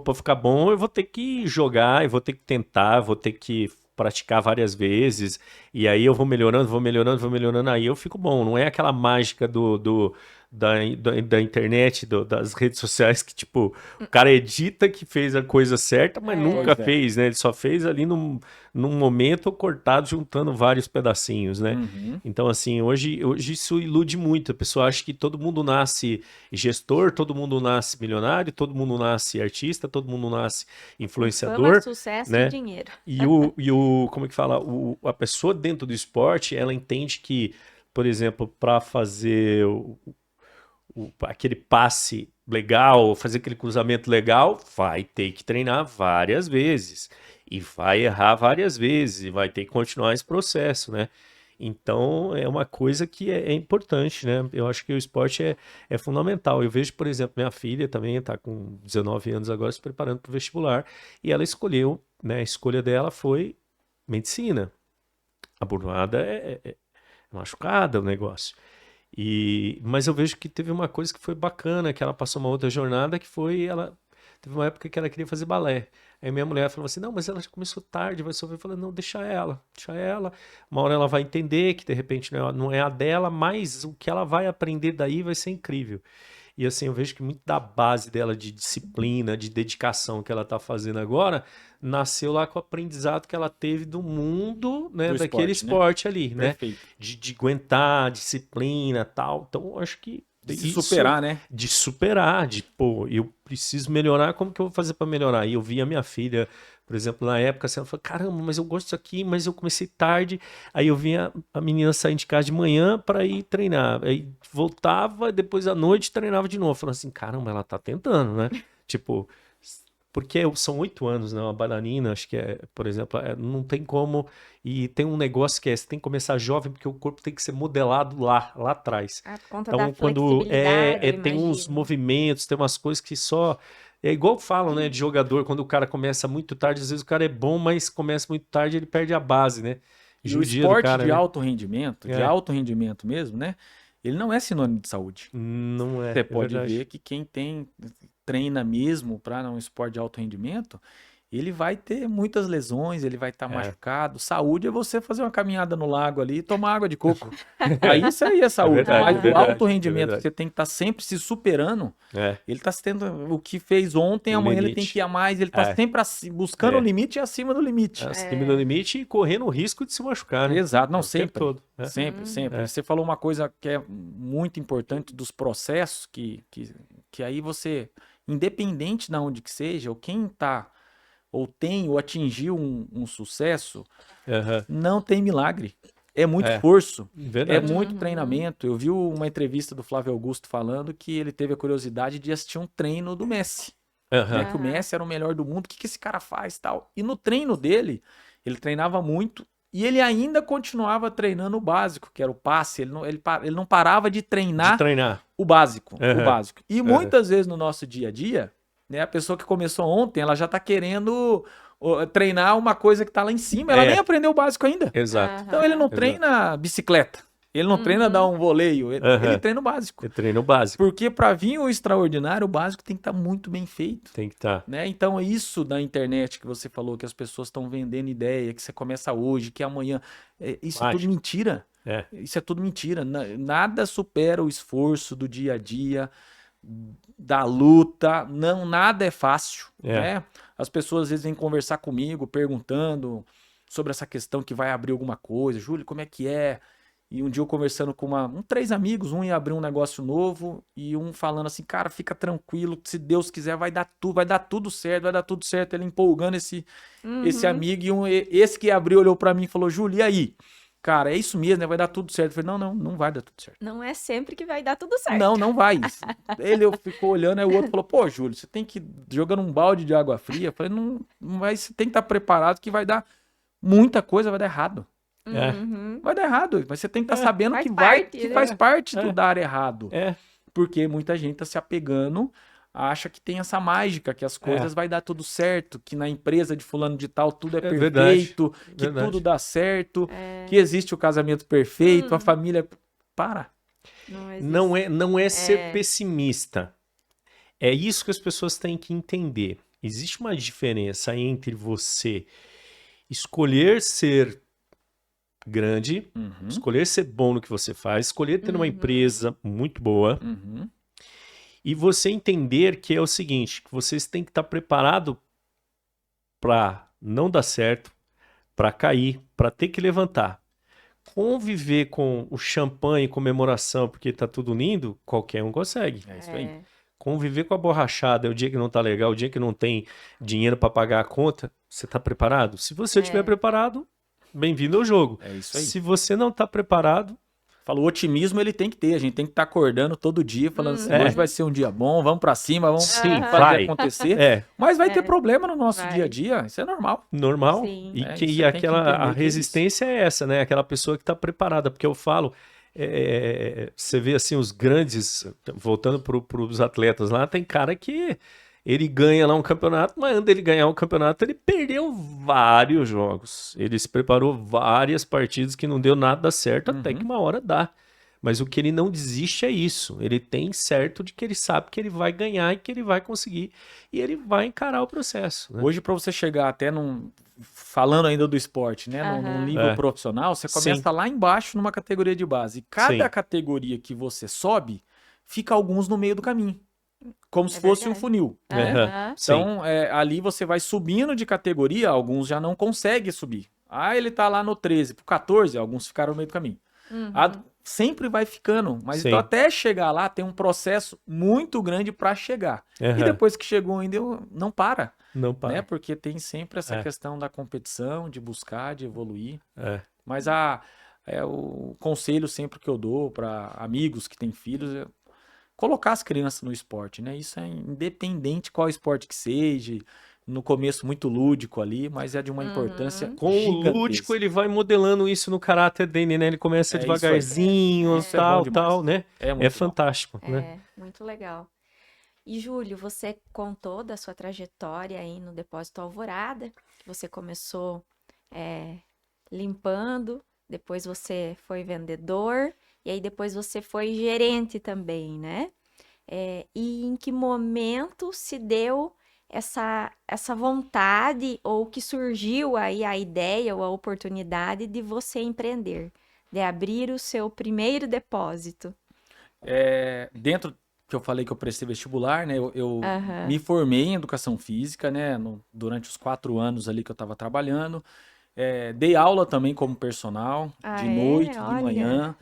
Pra ficar bom, eu vou ter que jogar, eu vou ter que tentar, eu vou ter que praticar várias vezes, e aí eu vou melhorando, aí eu fico bom. Não é aquela mágica da internet, das redes sociais, que tipo, o cara edita que fez a coisa certa, mas nunca Pois é. fez, né? Ele só fez ali num momento cortado, juntando vários pedacinhos, né? Então, assim, hoje isso ilude muito. A pessoa acha que todo mundo nasce gestor, todo mundo nasce milionário, todo mundo nasce artista, todo mundo nasce influenciador, Fama, sucesso né? e dinheiro. Como é que fala? A pessoa dentro do esporte, ela entende que, por exemplo, para fazer aquele passe legal, fazer aquele cruzamento legal, vai ter que treinar várias vezes. E vai errar várias vezes, e vai ter que continuar esse processo, né? Então, é uma coisa que é importante, né? Eu acho que o esporte é fundamental. Eu vejo, por exemplo, minha filha também está com 19 anos agora, se preparando para o vestibular, e ela escolheu, né? A escolha dela foi medicina. A burnoada é machucada o negócio. Mas eu vejo que teve uma coisa que foi bacana, que ela passou uma outra jornada, que foi ela teve uma época que ela queria fazer balé. Aí minha mulher falou assim, não, mas ela já começou tarde, vai sofrer. Eu falei, não, deixa ela. Uma hora ela vai entender que de repente não é a dela, mas o que ela vai aprender daí vai ser incrível. E assim, eu vejo que muito da base dela de disciplina, de dedicação que ela está fazendo agora, nasceu lá com o aprendizado que ela teve do mundo, né, Do daquele esporte, né? esporte ali, né? Perfeito. De aguentar, disciplina, tal. Então, eu acho que De se isso, superar, né? de superar, de pô, eu preciso melhorar, como que eu vou fazer para melhorar? E eu vi a minha filha, por exemplo, na época, assim, ela falou, caramba, mas eu gosto disso aqui, mas eu comecei tarde. Aí eu vinha a menina saindo de casa de manhã para ir treinar. Aí voltava, depois à noite treinava de novo. Falando assim, caramba, ela tá tentando, né? Tipo, porque são 8 anos, né? Uma bailarina, acho que por exemplo, não tem como. E tem um negócio que você tem que começar jovem, porque o corpo tem que ser modelado lá atrás. Por conta da Então, quando flexibilidade, eu tem uns imagino. movimentos, tem umas coisas que só. É igual falam, né, de jogador, quando o cara começa muito tarde, às vezes o cara é bom, mas começa muito tarde, ele perde a base, né? E o Judia do esporte cara, de né? de É. alto rendimento mesmo, né? Ele não é sinônimo de saúde. Não Você é pode verdade. ver que quem treina mesmo para um esporte de alto rendimento, ele vai ter muitas lesões, ele vai estar É. machucado. Saúde é você fazer uma caminhada no lago ali e tomar água de coco. Aí isso aí é saúde. verdade, Mas é o verdade, alto é rendimento, verdade. você tem que estar sempre se superando. É, Ele está tendo o que fez ontem, o amanhã ele tem limite. que ir a mais. Ele está É, sempre buscando o é. limite e acima do limite. Acima do limite e correndo o risco de se machucar, né? Exato, não, O tempo sempre. todo. É. Sempre, sempre. É. Você falou uma coisa que é muito importante dos processos, que aí você, independente de onde que seja, ou quem tá, ou tem, ou atingiu um sucesso, Aham. não tem milagre. É muito É. esforço, é Verdade. muito Uhum. treinamento. Eu vi uma entrevista do Flávio Augusto falando que ele teve a curiosidade de assistir um treino do Messi. Né, Aham. que o Messi era o melhor do mundo, o que, que esse cara faz tal. E no treino dele, ele treinava muito e ele ainda continuava treinando o básico, que era o passe. Ele não parava de De treinar treinar. o básico, o Aham. básico. E Aham. muitas vezes no nosso dia a dia, né, a pessoa que começou ontem, ela já tá querendo treinar uma coisa que tá lá em cima, ela É. nem aprendeu o básico ainda. Exato. Então ele não Exato. treina bicicleta, ele não treina dar um voleio, ele Aham. treina o básico. É treino básico. Porque para vir o extraordinário, o básico tem que estar muito bem feito. Tem que estar. Né? Então, é isso da internet que você falou, que as pessoas estão vendendo ideia, que você começa hoje, que amanhã. Isso é tudo Mágico. mentira. É. Isso é tudo mentira. Nada supera o esforço do dia a dia, da luta. Não, nada é fácil. É. Né? As pessoas às vezes vêm conversar comigo, perguntando sobre essa questão que vai abrir alguma coisa. Júlio, como é que é? E um dia eu conversando com três amigos, um ia abrir um negócio novo e um falando assim, cara, fica tranquilo, se Deus quiser vai dar tudo certo, vai dar tudo certo. Ele empolgando esse amigo e esse que abriu olhou pra mim e falou, Júlio, e aí? Cara, é isso mesmo, né? Vai dar tudo certo. Eu falei, não vai dar tudo certo. Não é sempre que vai dar tudo certo. Não vai. Ele ficou olhando, aí o outro falou, pô, Júlio, você tem que ir jogando um balde de água fria. Eu falei, não vai, você tem que estar preparado que vai dar muita coisa, vai dar errado. É. Vai dar errado, mas você tem que estar sabendo faz que parte, né? faz parte É. do dar errado. É. Porque muita gente tá se apegando, acha que tem essa mágica, que as coisas vai dar tudo certo, que na empresa de fulano de tal tudo é perfeito, que verdade. tudo dá certo, que existe o casamento perfeito, a família... Para. Não é ser pessimista. É isso que as pessoas têm que entender. Existe uma diferença entre você escolher ser grande, escolher ser bom no que você faz, escolher ter uma empresa muito boa, e você entender que é o seguinte, que vocês têm que estar preparado para não dar certo, para cair, para ter que levantar. Conviver com o champanhe e comemoração, porque tá tudo lindo, qualquer um consegue. É isso aí. Conviver com a borrachada, é o dia que não tá legal, o dia que não tem dinheiro para pagar a conta, você tá preparado? Se você estiver preparado, bem-vindo ao jogo. É isso aí. Se você não tá preparado, Falo, o otimismo ele tem que ter, a gente tem que estar acordando todo dia, falando assim, É. hoje vai ser um dia bom, vamos pra cima, vamos Sim, fazer vai. acontecer. É, Mas vai ter É, problema no nosso dia a vai. dia, isso é normal. normal. Sim. E, É, que, isso e você tem que aquela a entender que é isso. resistência é essa, né? Aquela pessoa que está preparada. Porque eu falo, você vê assim os grandes, voltando para os atletas lá, tem cara que ele ganha lá um campeonato, mas antes dele ganhar um campeonato, ele perdeu vários jogos. Ele se preparou várias partidas que não deu nada certo, até que Uhum. uma hora dá. Mas o que ele não desiste é isso. Ele tem certo de que ele sabe que ele vai ganhar e que ele vai conseguir. E ele vai encarar o processo, né? Hoje, para você chegar até falando ainda do esporte, né, num Aham. nível É. profissional, você Sim. começa lá embaixo numa categoria de base. E cada Sim. categoria que você sobe, fica alguns no meio do caminho, como se É fosse um verdade. funil. Aham. Aham. Sim. Então, ali você vai subindo de categoria, alguns já não conseguem subir. Ah, ele tá lá no 13 pro 14, alguns ficaram no meio do caminho. Uhum. Sempre vai ficando, mas Sim. então até chegar lá tem um processo muito grande para chegar. E Aham. depois que chegou ainda não para, Não né? para. Porque tem sempre essa É. questão da competição, de buscar, de evoluir. É. Mas o conselho sempre que eu dou para amigos que têm filhos é colocar as crianças no esporte, né? Isso é independente qual esporte que seja. No começo muito lúdico ali, mas é de uma importância Uhum. Com o lúdico, gigantesca. ele vai modelando isso no caráter dele, né? Ele começa É isso aí. devagarzinho, Isso é bom tal, demais. tal, né? É É muito bom. fantástico, né? É, muito legal. E Júlio, você contou da sua trajetória aí no Depósito Alvorada, que você começou limpando, depois você foi vendedor, e aí depois você foi gerente também, né? E em que momento se deu essa vontade, ou que surgiu aí a ideia ou a oportunidade de você empreender, de abrir o seu primeiro depósito? Dentro que eu falei que eu prestei vestibular, né? Eu Aham. me formei em educação física, né? Durante os 4 anos ali que eu estava trabalhando. Dei aula também como personal, Ah, de é? noite, de Olha. manhã.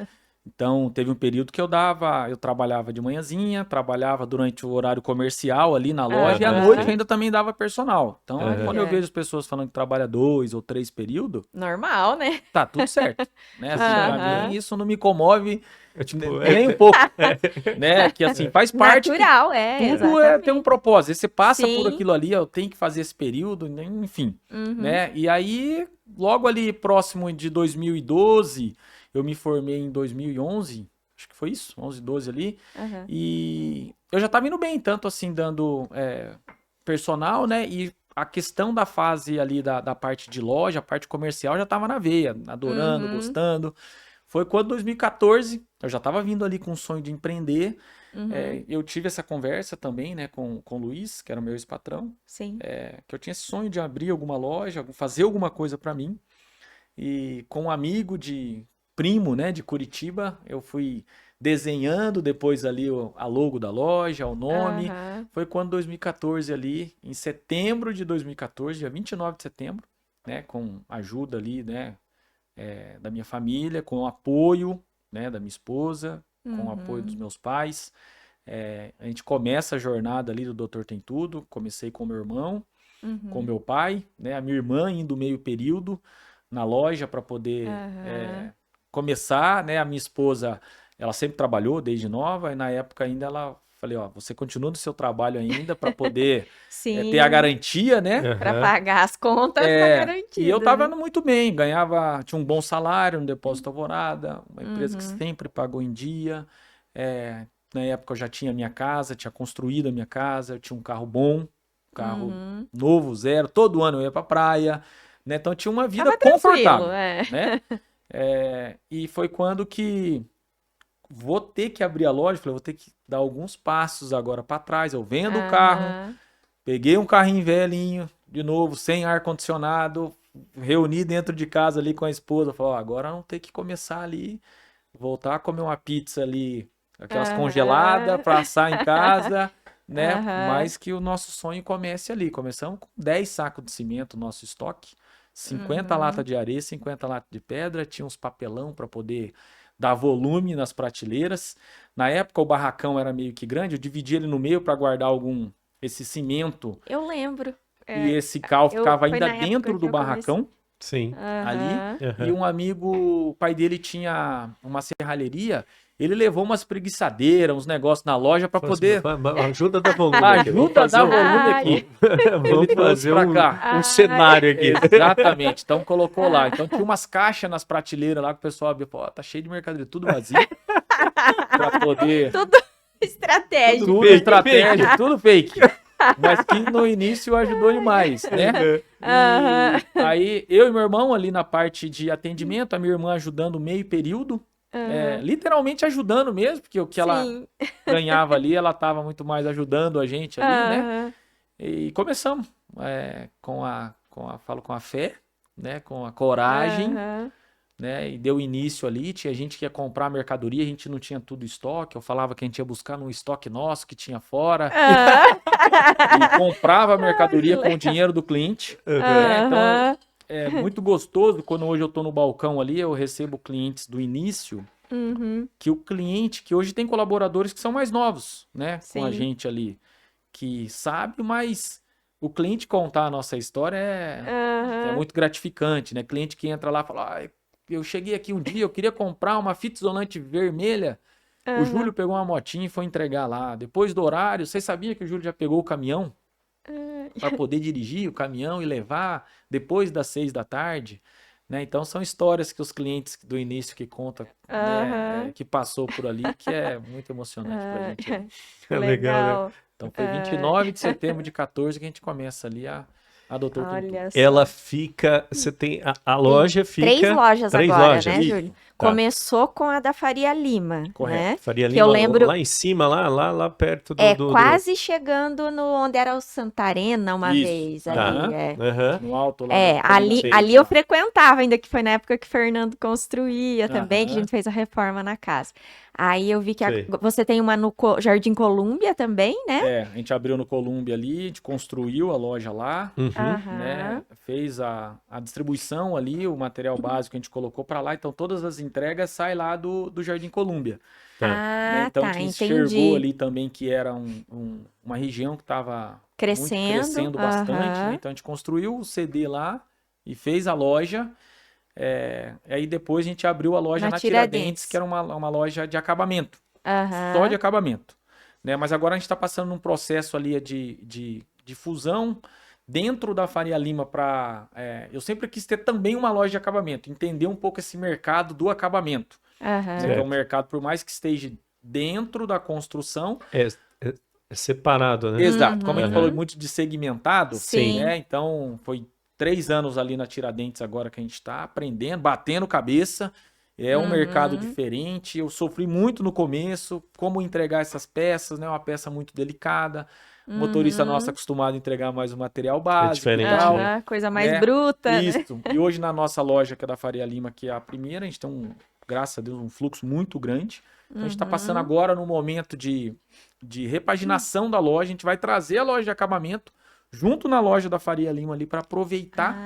Então, teve um período que eu trabalhava de manhãzinha, trabalhava durante o horário comercial ali na loja, e à Aham, noite eu sim. ainda também dava personal. Então, Aham. quando eu Olha. vejo as pessoas falando que trabalha 2 ou 3 períodos, Normal, né? tá tudo certo, né? Assim, pra Aham. mim, isso não me comove É tipo, nem um pouco, né? Que assim, faz parte que Natural, tudo tem um exatamente. propósito. Você passa por Sim. aquilo ali, eu tenho que fazer esse período, né, enfim, Uhum. né? E aí, logo ali próximo de 2012, eu me formei em 2011, acho que foi isso, 11, 12 ali, Aham. e eu já tava indo bem, tanto assim, dando personal, né? E a questão da fase ali da parte de loja, a parte comercial, já tava na veia, adorando, Uhum. gostando. Foi quando, 2014, eu já tava vindo ali com o sonho de empreender. Uhum. Eu tive essa conversa também, né, com o Luiz, que era o meu ex-patrão, Sim. que eu tinha esse sonho de abrir alguma loja, fazer alguma coisa para mim. E com um amigo primo, né, de Curitiba, eu fui desenhando depois ali a logo da loja, o nome. Aham. Foi quando 2014 ali, em setembro de 2014, dia 29 de setembro, né, com ajuda ali, né, da minha família, com o apoio, né, da minha esposa, com o apoio dos Uhum. meus pais. A gente começa a jornada ali do Doutor Tem Tudo. Comecei com meu irmão, com Uhum. meu pai, né, a minha irmã indo meio período na loja para poder Aham. começar, né, a minha esposa, ela sempre trabalhou desde nova, e na época ainda falei, ó, você continua no seu trabalho ainda para poder ter a Sim. garantia, né? Para aham. pagar as contas, tá E eu garantido, tava né? indo muito bem, tinha um bom salário no Depósito Alvorada, uma empresa que Uhum. sempre pagou em dia. Na época eu já tinha minha casa, tinha construído a minha casa, eu tinha um carro bom, um carro Uhum. novo, zero, todo ano eu ia pra praia, né? Então eu tinha uma vida Tava tranquilo, confortável, é. né? E foi quando que vou ter que abrir a loja, falei, vou ter que dar alguns passos agora para trás, eu vendo o carro, Aham. peguei um carrinho velhinho, de novo, sem ar-condicionado, reuni dentro de casa ali com a esposa, falei, ó, agora não ter que começar ali, voltar a comer uma pizza ali, aquelas congeladas Aham. para assar em casa, né? Aham. Mas que o nosso sonho comece ali. Começamos com 10 sacos de cimento, nosso estoque, 50 Uhum. latas de areia, 50 latas de pedra, tinha uns papelão para poder dar volume nas prateleiras. Na época o barracão era meio que grande, eu dividi ele no meio para guardar esse cimento, Eu lembro. e É, esse cal ficava foi ainda na época dentro que do eu comecei. barracão. Sim. ali. Aham. E um amigo, o pai dele tinha uma serralheria, ele levou umas preguiçadeiras, uns negócios na loja para poder... Ajuda da volume aqui. Ajuda a dar volume Ai. aqui. Vamos Ele trouxe fazer pra um, cá. um cenário aqui. Exatamente. Então colocou lá. Então tinha umas caixas nas prateleiras lá que o pessoal abriu. Pô, tá cheio de mercadoria, tudo vazio. Pra poder... Tudo estratégico. Tudo fake, estratégia, tudo fake. Mas que no início ajudou demais, né? Aham. E aí, eu e meu irmão ali na parte de atendimento, a minha irmã ajudando meio período, literalmente ajudando mesmo, porque o que ela Sim. ganhava ali, ela estava muito mais ajudando a gente ali, né? Aham. E começamos falo com a fé, né? Com a coragem, Aham. né? E deu início ali, tinha gente que ia comprar mercadoria, a gente não tinha tudo estoque, eu falava que a gente ia buscar num estoque nosso que tinha fora, e comprava a mercadoria com o dinheiro do cliente, né? Então, Aham. é muito gostoso quando hoje eu tô no balcão ali, eu recebo clientes do início, Uhum. que o cliente, que hoje tem colaboradores que são mais novos, né? Com a Sim. gente ali, que sabe, mas o cliente contar a nossa história é Aham. muito gratificante, né? Cliente que entra lá e fala, ah, eu cheguei aqui um dia, eu queria comprar uma fita isolante vermelha, o Aham. Júlio pegou uma motinha e foi entregar lá. Depois do horário, você sabia que o Júlio já pegou o caminhão para poder dirigir o caminhão e levar depois das 6 da tarde? Né? Então são histórias que os clientes do início que contam, né, Aham. que passou por ali, que é muito emocionante pra gente. Ah, É legal, né? legal. Então foi 29 de setembro de 14 que a gente começa ali a Dr. Tum Tum. Olha só. Ela fica. Você tem. A loja fica. 3 lojas três agora, lojas. né, Isso. Júlio? Tá. Começou com a da Faria Lima, Correto. né? Faria Que Lima, eu lembro- lá em cima, lá perto do. É do- quase chegando no onde era o Santarena uma Isso. vez Tá. ali, é. Aham. No alto lá. É, da Câmara ali, Seis, ali eu lá. frequentava, ainda que foi na época que o Fernando construía também, que a Aham. gente fez a reforma na casa. Aí eu vi que Sei. você tem uma no Jardim Colúmbia também, né? É, a gente abriu no Colômbia ali, a gente construiu a loja lá, Uhum. né? Fez a distribuição ali, o material básico a gente colocou para lá, então todas as entregas saem lá do Jardim Colômbia. Tá. Né? Ah, Então tá, que enxergou entendi. ali também que era uma região que estava Crescendo, bastante, aham. né? Então a gente construiu o CD lá e fez a loja. Aí depois a gente abriu a loja Na na Tiradentes. Tiradentes, que era uma loja de acabamento. Aham. Só de acabamento. Né? Mas agora a gente está passando num processo ali de fusão dentro da Faria Lima para... eu sempre quis ter também uma loja de acabamento, entender um pouco esse mercado do acabamento. Aham. Né? Que é um mercado, por mais que esteja dentro da construção... É separado, né? Exato, como a gente Uhum. falou muito de segmentado, Sim. né? Então foi 3 anos ali na Tiradentes agora que a gente está aprendendo, batendo cabeça. É um mercado diferente. Eu sofri muito no começo, como entregar essas peças, né? Uma peça muito delicada. O motorista nosso acostumado a entregar mais o material básico diferente, e tal. né? Aham, coisa mais né? bruta, né? Isso. E hoje na nossa loja, que é da Faria Lima, que é a primeira, a gente tem graças a Deus, um fluxo muito grande. Então a gente está passando agora no momento de repaginação da loja. A gente vai trazer a loja de acabamento junto na loja da Faria Lima ali para aproveitar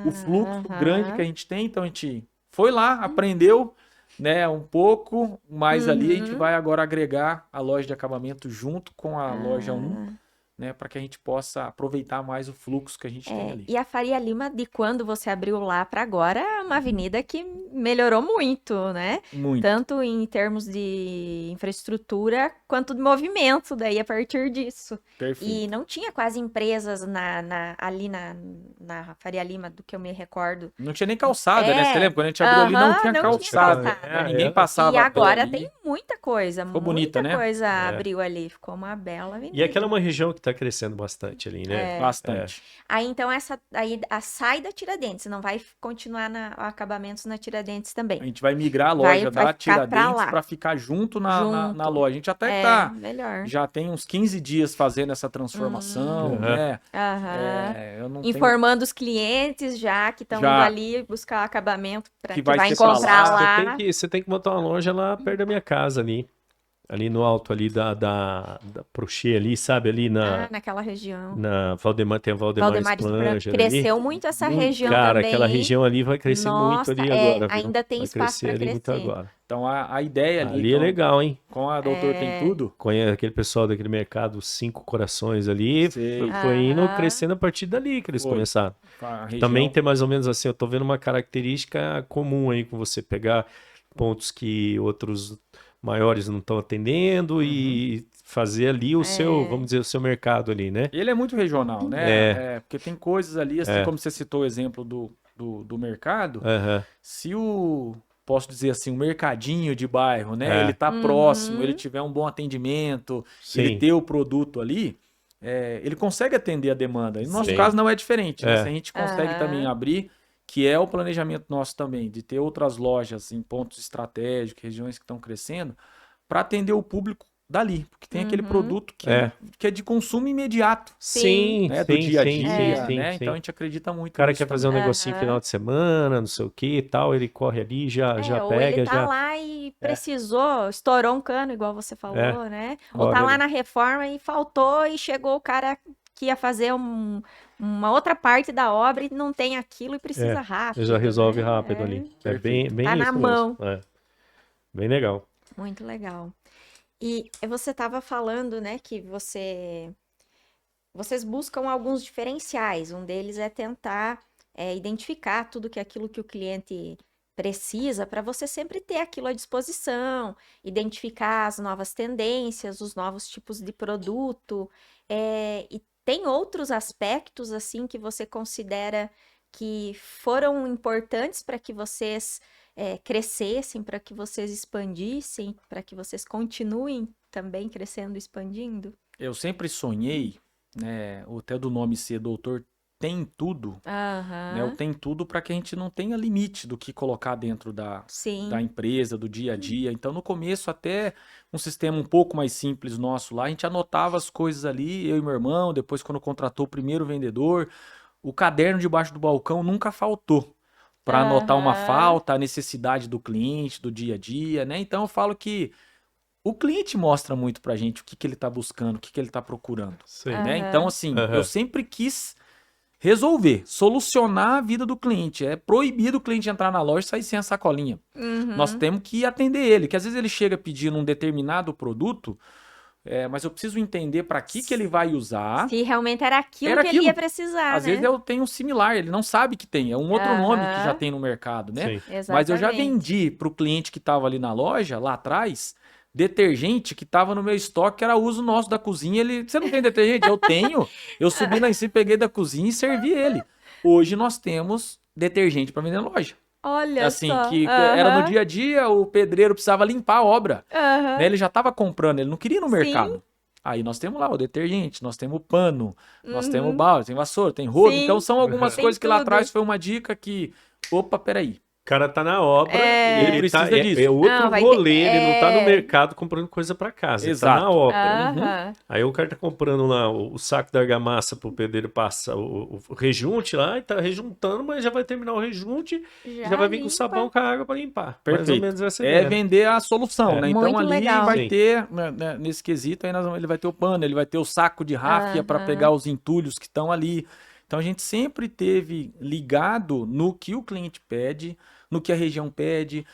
o fluxo grande que a gente tem. Então a gente foi lá, aprendeu, né, um pouco, mas ali a gente vai agora agregar a loja de acabamento junto com a loja 1, né, para que a gente possa aproveitar mais o fluxo que a gente tem ali. E a Faria Lima, de quando você abriu lá para agora, é uma avenida que melhorou muito, né? Muito. Tanto em termos de infraestrutura quanto de movimento, daí a partir disso. Perfeito. E não tinha quase empresas ali na Faria Lima, do que eu me recordo. Não tinha nem calçada, né? É. Você lembra? Quando a gente abriu ali, não Aham, tinha não tinha calçada. calçada. Né? Ninguém passava E agora ali. tem muita coisa, Ficou bonita, muita né? coisa abriu ali, ficou uma bela avenida. E aquela é uma região que está crescendo bastante ali, né? Bastante. Aí então a sai da Tiradentes, não vai continuar acabamentos na Tiradentes também. A gente vai migrar a Vai loja da ficar pra Tiradentes lá. para ficar junto na Junto. loja. A gente até Melhor. já tem uns 15 dias fazendo essa transformação, né? Aham. Eu não tenho... Informando os clientes já que estão indo Já. ali buscar acabamento para Que que vai vai ser pra encontrar lá. lá. Você tem que montar uma loja lá perto da minha casa ali. Ali no alto ali da Prochê ali, sabe? Ali Naquela região. na Valdemar, tem a Valdemar Valdemar Esplanger ali. cresceu muito essa Muito, região cara, também. aquela região ali vai crescer muito Nossa, ali agora, viu? ainda tem Vai espaço crescer para ali muito crescer. agora. Então a ideia ali, Ali é legal, hein? com a Doutor Tem Tudo, Conhece aquele pessoal daquele mercado Cinco Corações ali, Sei. foi indo Aham. crescendo a partir dali que eles Foi. começaram. a região, Também tem mais ou menos assim, eu tô vendo uma característica comum aí com você pegar pontos que outros maiores não estão atendendo e fazer ali o seu, vamos dizer, o seu mercado ali, né? ele é muito regional, né? Porque tem coisas ali, assim como você citou o exemplo do mercado, Aham. se posso dizer assim, o mercadinho de bairro, né? Ele tá próximo, ele tiver um bom atendimento, ele Sim. ter o produto ali, ele consegue atender a demanda. E no nosso Sim. caso não é diferente, né? É. Se a gente consegue Aham. também abrir, que é o planejamento nosso também, de ter outras lojas em pontos estratégicos, regiões que estão crescendo, para atender o público dali, porque tem aquele produto que é de consumo imediato, Sim, né? Do sim, dia a sim, dia, sim, né? sim. Então a gente acredita muito O cara nisso quer fazer um também. negocinho final de semana, não sei o que e tal, ele corre ali, já Ou pega, ele tá já. lá e precisou, estourou um cano, igual você falou, né? Ou Olha tá lá ali. na reforma e faltou e chegou o cara que ia fazer uma outra parte da obra e não tem aquilo e precisa rápido, Já resolve né? rápido ali. É Perfeito. bem Tá na isso mão. mesmo. Bem legal. Muito legal. E você estava falando, né, que vocês buscam alguns diferenciais. Um deles é tentar identificar tudo que aquilo que o cliente precisa para você sempre ter aquilo à disposição, identificar as novas tendências, os novos tipos de produto. E tem outros aspectos assim que você considera que foram importantes para que vocês crescessem, para que vocês expandissem, para que vocês continuem também crescendo e expandindo? Eu sempre sonhei, né, até do nome ser Doutor Tem Tudo, né, o Aham, tem tudo para que a gente não tenha limite do que colocar dentro da sim. empresa, do dia a dia. Então, no começo, até um sistema um pouco mais simples nosso lá, a gente anotava as coisas ali, eu e meu irmão, depois quando contratou o primeiro vendedor, o caderno debaixo do balcão nunca faltou para anotar uma Aham, falta, a necessidade do cliente, do dia a dia, né? Então, eu falo que o cliente mostra muito pra gente o que que ele tá buscando, o que que ele tá procurando, Sim. né? Então, aham, assim, Aham. eu sempre quis resolver, solucionar a vida do cliente. É proibido o cliente entrar na loja e sair sem a sacolinha. Nós uhum. temos que atender ele, que às vezes ele chega pedindo um determinado produto, mas eu preciso entender para que ele vai usar. Se realmente era aquilo Era que ele ia aquilo. precisar, Às né? vezes eu tenho um similar, ele não sabe que tem, é um outro nome que já Aham, tem no mercado, né? Sim. Mas eu já exatamente. vendi para o cliente que estava ali na loja, lá atrás, detergente que estava no meu estoque, que era uso nosso da cozinha. Você não tem detergente? Eu tenho. Eu subi lá em cima, peguei da cozinha e servi ele. Hoje nós temos detergente para vender na loja. Olha Assim, só. que era no Aham, dia a dia, o pedreiro precisava limpar a obra, né? aham, Ele já estava comprando, ele não queria ir no sim, mercado. Aí nós temos lá o detergente, nós temos o pano, nós temos o uhum, balde, tem vassoura, tem rodo. Então sim, são algumas tem coisas que lá tudo. atrás foi uma dica que, opa, peraí, O cara tá na obra e ele ele precisa tá. disso. É outro Não, vai ter. rolê, ele não tá no mercado comprando coisa pra casa, ele tá na Exato. obra. Aham, Aí o cara tá comprando lá o saco da argamassa pro pedreiro passar o rejunte lá e tá rejuntando, mas já vai terminar o rejunte e já vai vir com sabão com a água pra limpar. Mais ou Perfeito. menos essa É ideia. vender a solução, né? Então Muito ali legal. vai Sim. ter, né, nesse quesito, aí ele vai ter o pano, ele vai ter o saco de ráfia para Aham. pegar os entulhos que estão ali. Então a gente sempre teve ligado no que o cliente pede, no que a região pede.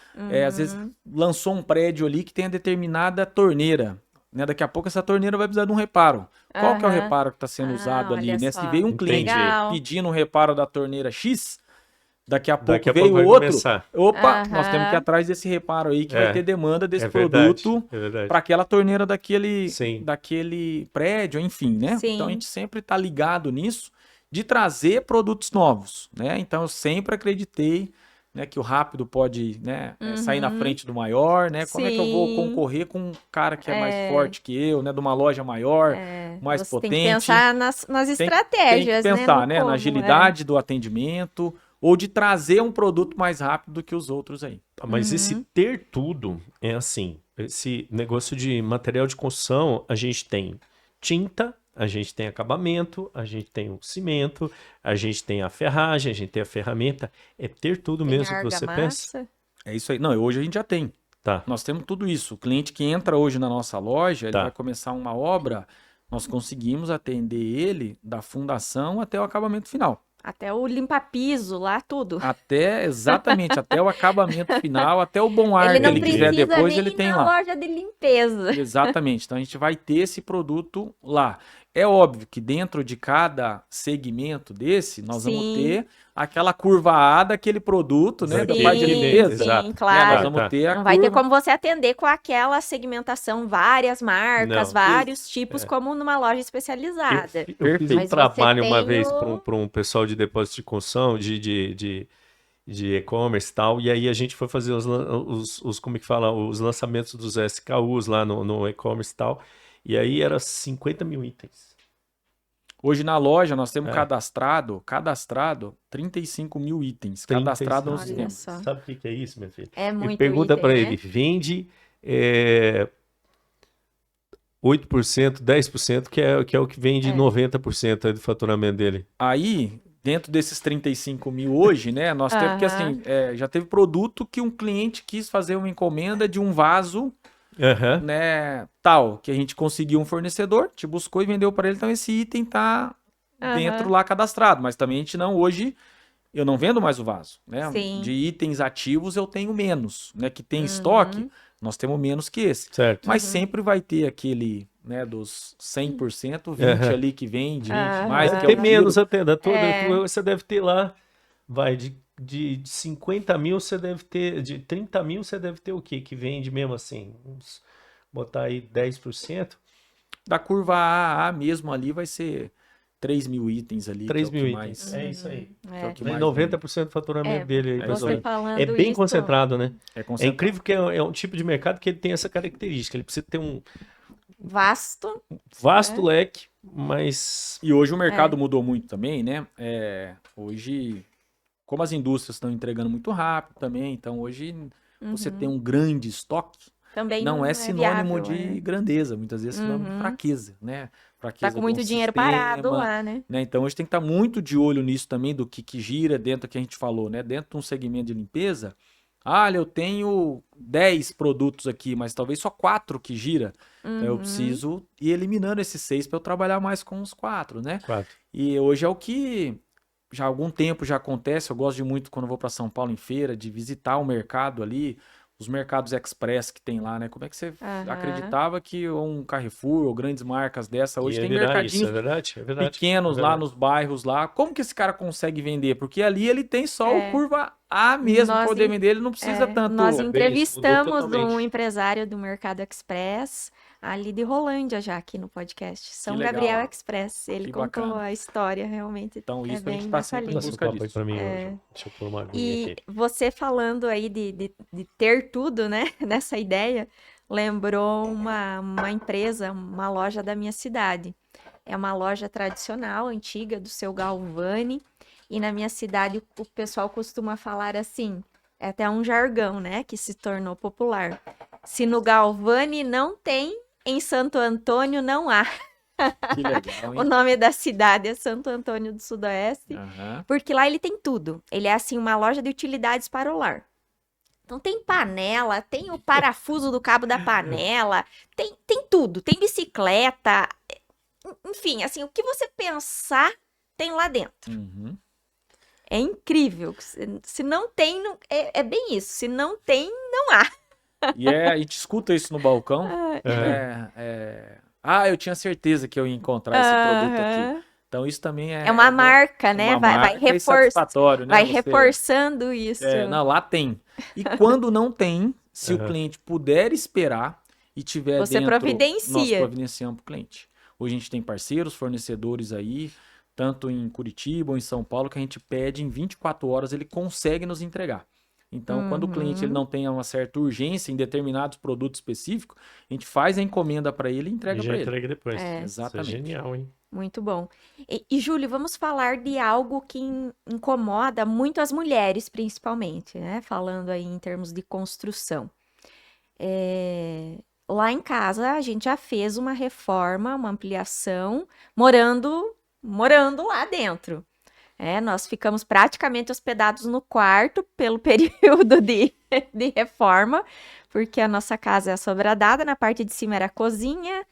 Às vezes Uhum. lançou um prédio ali que tem a determinada torneira, né? Daqui a pouco essa torneira vai precisar de um reparo. Qual que é o Aham. reparo que está sendo usado ali, olha né? só. Se veio um Entendi. cliente Legal. pedindo um reparo da torneira X, daqui a pouco Daqui a veio pouco vai outro. começar. Opa, nós temos que ir Aham. atrás desse reparo aí que É, vai ter demanda desse É verdade. produto É verdade. para aquela torneira Sim. daquele prédio, enfim, né? Sim. Então a gente sempre está ligado nisso de trazer produtos novos, né? Então eu sempre acreditei, né, que o rápido pode, né, sair na Uhum. frente do maior, né? Como é que eu vou Sim. concorrer com um cara que é mais forte que eu, né, de uma loja maior, mais Você tem potente? que pensar nas Tem que estratégias, pensar, né? né, No na como, agilidade do atendimento ou de trazer um produto mais rápido do que os outros aí. Mas esse ter tudo é assim. Esse negócio de material de construção, a gente tem tinta, a gente tem acabamento, a gente tem o cimento, a gente tem a ferragem, a gente tem a ferramenta. É ter tudo Tem mesmo a que você pensa? argamassa. É isso aí. Não, hoje a gente já tem. Tá. Nós temos tudo isso. O cliente que entra hoje na nossa loja, ele Tá. vai começar uma obra, nós conseguimos atender ele da fundação até o acabamento final. Até o limpa-piso lá, tudo. Exatamente, até o acabamento final, até o bom ar Ele que não ele quiser precisa depois, nem ele ir tem na lá. loja de limpeza. Exatamente. Então a gente vai ter esse produto lá. É óbvio que dentro de cada segmento desse, nós vamos Sim. ter aquela curva A daquele produto, né? Da Sim, parte de limpeza. exato. Sim, Nós claro. vamos Tá. ter a Não vai ter curva. como você atender com aquela segmentação, várias marcas, Não. vários tipos, É. como numa loja Eu, especializada. eu fiz Perfeito. um Mas você trabalho uma tem vez o... para um pessoal de depósito de construção, de e-commerce e tal, e aí a gente foi fazer como é que fala, os lançamentos dos SKUs lá no e-commerce e tal, e aí era 50 mil itens. Hoje na loja nós temos É. cadastrado 35 mil itens, cadastrado no 35 mil. sistema. Olha só. Sabe o que é isso, meu filho? É E muito pergunta item, para né? ele, vende 8%, 10%, que é o que vende É. 90% aí do faturamento dele. Aí, dentro desses 35 mil hoje, né, nós temos que Aham. assim, já teve produto que um cliente quis fazer uma encomenda de um vaso, Aham. né, tal, que a gente conseguiu um fornecedor, te buscou e vendeu para ele, então esse item tá dentro Aham. lá cadastrado, mas também a gente não, hoje, eu não vendo mais o vaso, né, Sim. de itens ativos eu tenho menos, né, que tem estoque, Uhum. nós temos menos que esse, Certo. mas sempre vai ter aquele, né, dos 100%, 20 Aham. ali que vende, Aham. mais Deve que é ter o tiro. menos até, É. você deve ter lá, vai, de 50 mil você deve ter, de 30 mil você deve ter o quê? Que vende mesmo assim, botar aí 10%, Da curva A mesmo ali vai ser 3 mil itens ali, 3 que é o mil que itens. mais... É isso aí. que é É. o que Daí mais 90% do faturamento É, dele aí, mais ou isso você aí. menos. falando É bem isso, concentrado, né? É É concentrado. incrível que é um tipo de mercado que ele tem essa característica. Ele precisa ter um vasto. vasto É. leque, mas E hoje o mercado mudou muito também, né? Hoje, como as indústrias estão entregando muito rápido também, então hoje você ter um grande estoque Também não é sinônimo viável, de grandeza, muitas vezes é sinônimo de Uhum. fraqueza, né? Tá Fraqueza com de muito um dinheiro parado sistema, lá, né? né? Então hoje tem que estar muito de olho nisso também, do que gira dentro do que a gente falou, né? Dentro de um segmento de limpeza, eu tenho 10 produtos aqui, mas talvez só 4 que gira. Então eu preciso ir eliminando esses 6 para eu trabalhar mais com os 4, né? 4. E hoje é o que já há algum tempo já acontece. Eu gosto de muito, quando eu vou para São Paulo em feira, de visitar o mercado ali, os mercados express que tem lá, né? Como é que você Aham. acreditava que um Carrefour ou grandes marcas dessa hoje Ia tem virar isso, mercadinhos é verdade? É verdade. pequenos É lá verdade. nos bairros lá? Como que esse cara consegue vender? Porque ali ele tem só o É. curva A mesmo para Nós poder en- vender, ele não precisa tanto. Nós bem, isso mudou entrevistamos um totalmente. empresário do Mercado Express ali de Rolândia já aqui no podcast. São legal. Gabriel Express. Ele Que contou bacana. a história realmente. Então é isso a bem gente tá nessa sempre em linha. Dá seu busca copo aí disso. pra mim hoje. Deixa eu pôr uma aguinha E aqui. você falando aí de ter tudo, né, nessa ideia, lembrou uma empresa, uma loja da minha cidade. É uma loja tradicional, antiga, do seu Galvani. E na minha cidade o pessoal costuma falar assim, é até um jargão, né, que se tornou popular. Se no Galvani não tem, em Santo Antônio não há. Que legal, O hein? nome da cidade é Santo Antônio do Sudoeste. Aham. Porque lá ele tem tudo. Ele é assim uma loja de utilidades para o lar. Então tem panela, tem o parafuso do cabo da panela, tem tudo, tem bicicleta, enfim, assim, o que você pensar tem lá dentro. Uhum. É incrível. Se não tem, é bem isso. Se não tem, não há. E a gente escuta isso no balcão. Eu tinha certeza que eu ia encontrar esse produto aqui. Aham. Então isso também É uma marca, né? uma Vai marca e satisfatório, né? vai Você- reforçando isso. Não, lá tem. E quando não tem, se o Aham. cliente puder esperar e tiver Você dentro, providencia. nós providenciamos para o cliente. Hoje a gente tem parceiros, fornecedores aí, tanto em Curitiba ou em São Paulo, que a gente pede em 24 horas, ele consegue nos entregar. Então, quando o cliente ele não tem uma certa urgência em determinados produtos específicos, a gente faz a encomenda para ele e entrega E já para ele. entrega depois. É. Exatamente. Isso é genial, hein? Muito bom. E Júlio, vamos falar de algo que incomoda muito as mulheres, principalmente, né? Falando aí em termos de construção. Lá em casa, a gente já fez uma reforma, uma ampliação, morando lá dentro. Nós ficamos praticamente hospedados no quarto pelo período de reforma, porque a nossa casa é assobradada, na parte de cima era a cozinha,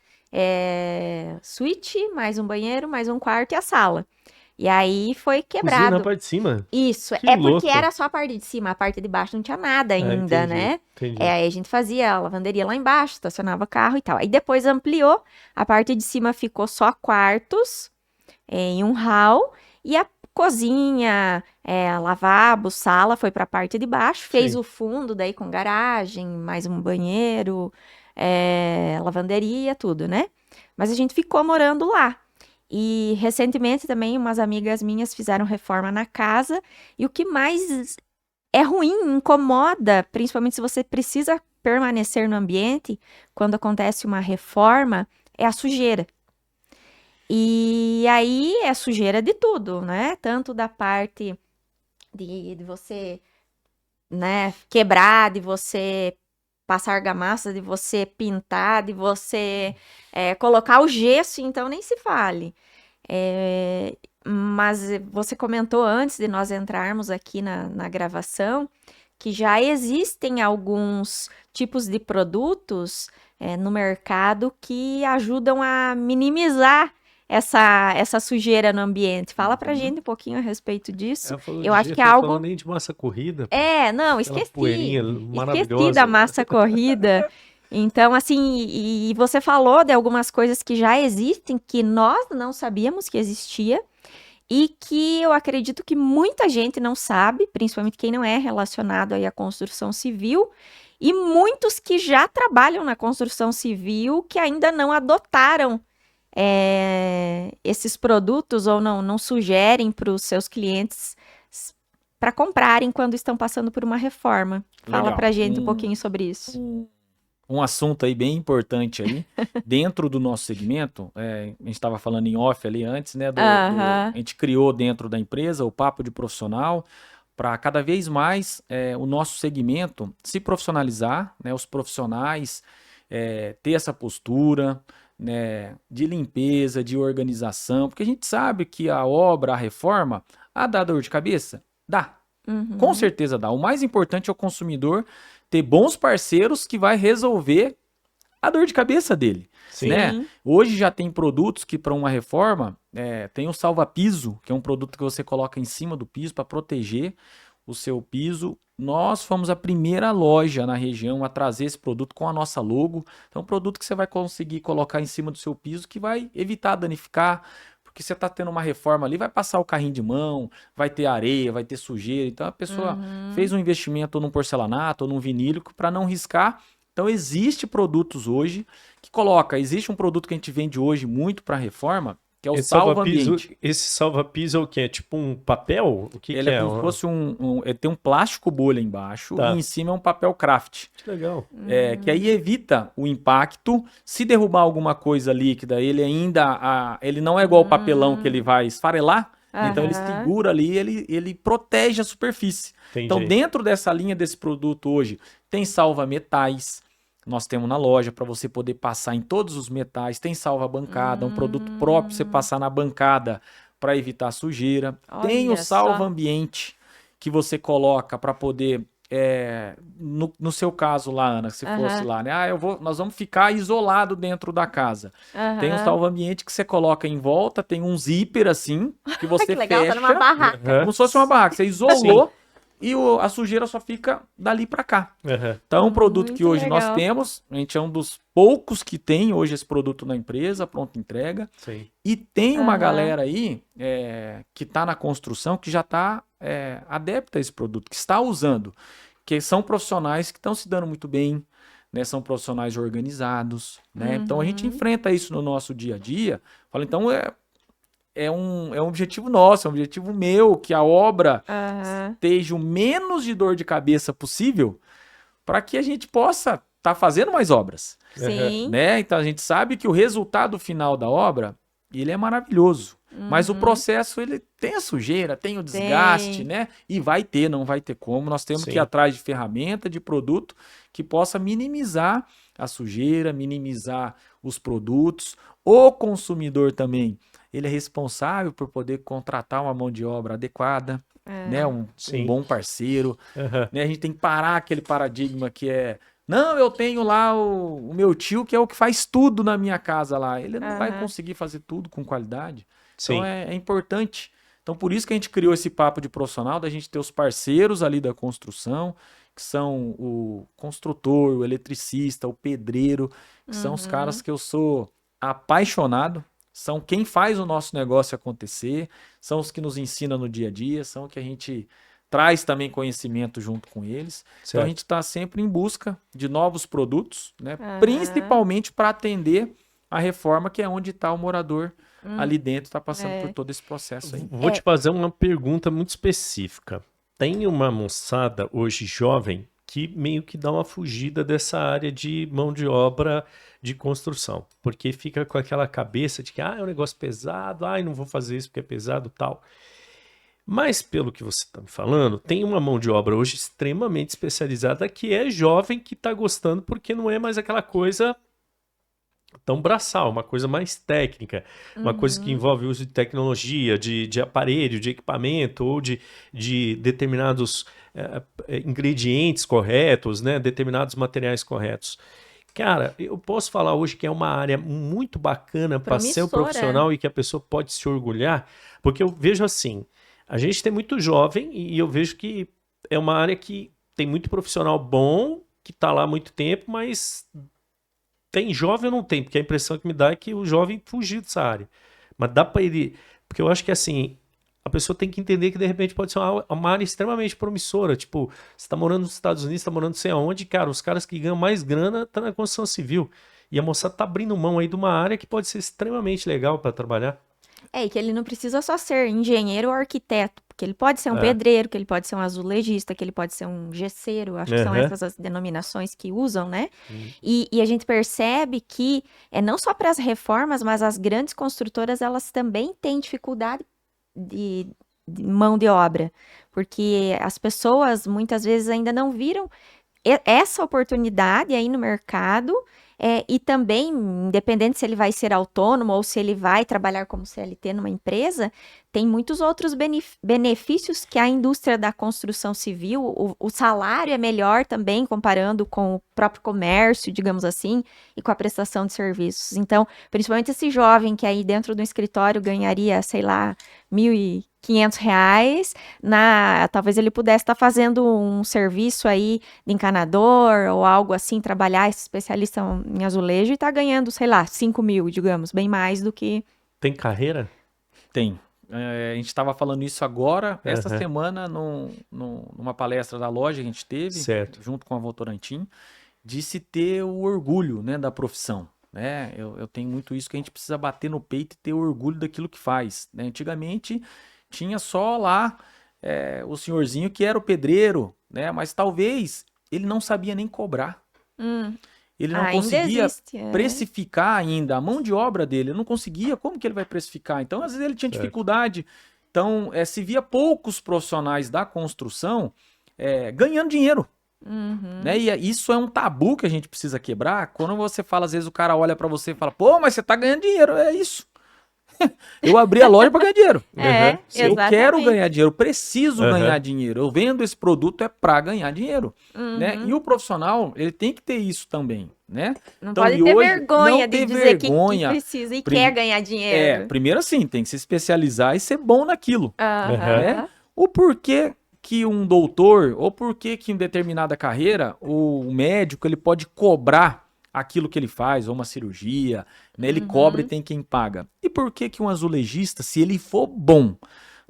suíte, mais um banheiro, mais um quarto e a sala. E aí foi Cozinha na quebrado. parte de cima? Isso, Que é porque louco. era só a parte de cima, a parte de baixo não tinha nada Ah, ainda, entendi, né? entendi. Aí a gente fazia a lavanderia lá embaixo, estacionava carro e tal. Aí depois ampliou, a parte de cima ficou só quartos, em um hall, e a cozinha, lavabo, sala foi para a parte de baixo, fez Sim. o fundo daí com garagem, mais um banheiro, lavanderia, tudo, né? Mas a gente ficou morando lá. E recentemente também umas amigas minhas fizeram reforma na casa, e o que mais é ruim, incomoda, principalmente se você precisa permanecer no ambiente, quando acontece uma reforma, é a sujeira. E aí é sujeira de tudo, né? Tanto da parte de você, né, quebrar, de você passar argamassa, de você pintar, de você colocar o gesso, então nem se fale. Mas você comentou antes de nós entrarmos aqui na gravação que já existem alguns tipos de produtos no mercado que ajudam a minimizar essa sujeira no ambiente. Fala pra Uhum. gente um pouquinho a respeito disso. Ela falou Eu de acho que é gesso, não falou algo. nem de massa corrida, pô. Não, Aquela poeirinha esqueci da maravilhosa. massa corrida. Então, assim, e você falou de algumas coisas que já existem, que nós não sabíamos que existia, e que eu acredito que muita gente não sabe, principalmente quem não é relacionado aí à construção civil, e muitos que já trabalham na construção civil que ainda não adotaram esses produtos ou não sugerem para os seus clientes para comprarem quando estão passando por uma reforma. Fala Legal. pra gente um pouquinho sobre isso. Um assunto aí bem importante aí, dentro do nosso segmento, a gente estava falando em off ali antes, né? A gente criou dentro da empresa o Papo de Profissional para cada vez mais o nosso segmento se profissionalizar, né? Os profissionais ter essa postura, né? De limpeza, de organização, porque a gente sabe que a obra, a reforma, dá dor de cabeça? Dá. Com certeza dá. O mais importante é o consumidor ter bons parceiros que vai resolver a dor de cabeça dele, Sim. né? Hoje já tem produtos que para uma reforma tem o salva-piso, que é um produto que você coloca em cima do piso para proteger o seu piso. Nós fomos a primeira loja na região a trazer esse produto com a nossa logo. Então, é um produto que você vai conseguir colocar em cima do seu piso que vai evitar danificar, porque você está tendo uma reforma ali, vai passar o carrinho de mão, vai ter areia, vai ter sujeira. Então a pessoa fez um investimento num porcelanato ou num vinílico para não riscar. Então existe produtos hoje que existe um produto que a gente vende hoje muito para reforma, que é o Esse salva-ambiente. Esse salva-piso é o quê? É tipo um papel? O que Ele que é como se fosse ele tem um plástico bolha embaixo Tá. e em cima é um papel craft. Que legal. Que aí evita o impacto. Se derrubar alguma coisa líquida, ele ainda. Ele não é igual o papelão que ele vai esfarelar. Então ele segura ali, ele protege a superfície. Entendi. Então, dentro dessa linha desse produto hoje, tem salva-metais. Nós temos na loja para você poder passar em todos os metais. Tem salva-bancada, um produto próprio para você passar na bancada para evitar sujeira. Tem o Olha só. salva-ambiente que você coloca para poder no seu caso lá, Ana, se fosse lá, né? Nós vamos ficar isolado dentro da casa. Tem um salva-ambiente que você coloca em volta, tem um zíper assim, que você Que legal, fecha, tá numa barraca. como se fosse uma barraca. Você isolou e a sujeira só fica dali para cá. Então é um produto que Muito hoje nós legal. temos, a gente é um dos poucos que tem hoje esse produto na empresa, pronta entrega. Sim. E tem uma galera aí que está na construção que já está adepta a esse produto, que está usando, que são profissionais que estão se dando muito bem, né? São profissionais organizados, né? Então a gente enfrenta isso no nosso dia a dia. Fala, então é um objetivo nosso, é um objetivo meu, que a obra esteja o menos de dor de cabeça possível para que a gente possa estar fazendo mais obras. Sim. Né? Então a gente sabe que o resultado final da obra, ele é maravilhoso. Mas o processo, ele tem a sujeira, tem o desgaste, né? E não vai ter como. Nós temos que ir atrás de ferramenta, de produto que possa minimizar a sujeira, minimizar os produtos. O consumidor também, ele é responsável por poder contratar uma mão de obra adequada, né? Um bom parceiro. Né? A gente tem que parar aquele paradigma que não, eu tenho lá o meu tio que é o que faz tudo na minha casa lá. Ele não vai conseguir fazer tudo com qualidade. Então é importante Então, por isso que a gente criou esse papo de profissional, da gente ter os parceiros ali da construção, que são o construtor, o eletricista, o pedreiro, que são os caras que eu sou apaixonado, são quem faz o nosso negócio acontecer, são os que nos ensinam no dia a dia, são o que a gente traz também conhecimento junto com eles. Então, a gente está sempre em busca de novos produtos, né? Principalmente para atender a reforma, que é onde está o morador ali dentro, está passando por todo esse processo aí. Vou te fazer uma pergunta muito específica. Tem uma moçada hoje jovem que meio que dá uma fugida dessa área de mão de obra de construção, porque fica com aquela cabeça de que é um negócio pesado, não vou fazer isso porque é pesado e tal. Mas pelo que você está me falando, tem uma mão de obra hoje extremamente especializada que é jovem, que está gostando, porque não é mais aquela coisa tão braçal, uma coisa mais técnica, uma coisa que envolve o uso de tecnologia, de aparelho, de equipamento ou de determinados ingredientes corretos, né, determinados materiais corretos. Cara, eu posso falar hoje que é uma área muito bacana para ser um profissional e que a pessoa pode se orgulhar, porque eu vejo assim, a gente tem muito jovem e eu vejo que é uma área que tem muito profissional bom, que está lá há muito tempo, mas tem jovem ou não tem? Porque a impressão que me dá é que o jovem fugiu dessa área. Mas dá para ele... Porque eu acho que assim, a pessoa tem que entender que de repente pode ser uma área extremamente promissora. Tipo, você está morando nos Estados Unidos, está morando não sei aonde, cara, os caras que ganham mais grana estão na construção civil. E a moçada está abrindo mão aí de uma área que pode ser extremamente legal para trabalhar. E que ele não precisa só ser engenheiro ou arquiteto, porque ele pode ser um pedreiro, que ele pode ser um azulejista, que ele pode ser um gesseiro, acho que são essas as denominações que usam, né? E a gente percebe que não só para as reformas, mas as grandes construtoras, elas também têm dificuldade de mão de obra, porque as pessoas muitas vezes ainda não viram essa oportunidade aí no mercado. E também, independente se ele vai ser autônomo ou se ele vai trabalhar como CLT numa empresa, tem muitos outros benefícios que a indústria da construção civil, o salário é melhor também, comparando com o próprio comércio, digamos assim, e com a prestação de serviços. Então, principalmente esse jovem que aí dentro do escritório ganharia, sei lá, R$1.500, talvez ele pudesse estar fazendo um serviço aí de encanador ou algo assim, trabalhar, esse especialista em azulejo, e está ganhando, sei lá, 5.000, digamos, bem mais do que... Tem carreira? Tem. A gente estava falando isso agora, essa semana, numa palestra da loja que a gente teve, junto com a Votorantim, de se ter o orgulho, né, da profissão. Né? Eu tenho muito isso, que a gente precisa bater no peito e ter orgulho daquilo que faz. Né? Antigamente tinha só lá o senhorzinho que era o pedreiro, né? Mas talvez ele não sabia nem cobrar. Ele não conseguia precificar ainda a mão de obra dele, ele não conseguia, como que ele vai precificar? Então, às vezes ele tinha dificuldade. Então, se via poucos profissionais da construção ganhando dinheiro. Né? E isso é um tabu que a gente precisa quebrar. Quando você fala, às vezes o cara olha pra você e fala, pô, mas você tá ganhando dinheiro, é isso. Eu abri a loja para ganhar dinheiro. Eu quero ganhar dinheiro, eu preciso ganhar dinheiro. Eu vendo esse produto para ganhar dinheiro. Né? E o profissional, ele tem que ter isso também. Né? Não então, pode ter vergonha de dizer que precisa e quer ganhar dinheiro. Primeiro assim, tem que se especializar e ser bom naquilo. Né? O porquê que um doutor, ou porquê que em determinada carreira, o médico ele pode cobrar aquilo que ele faz, ou uma cirurgia, né? Ele cobra e tem quem paga. E por que um azulejista, se ele for bom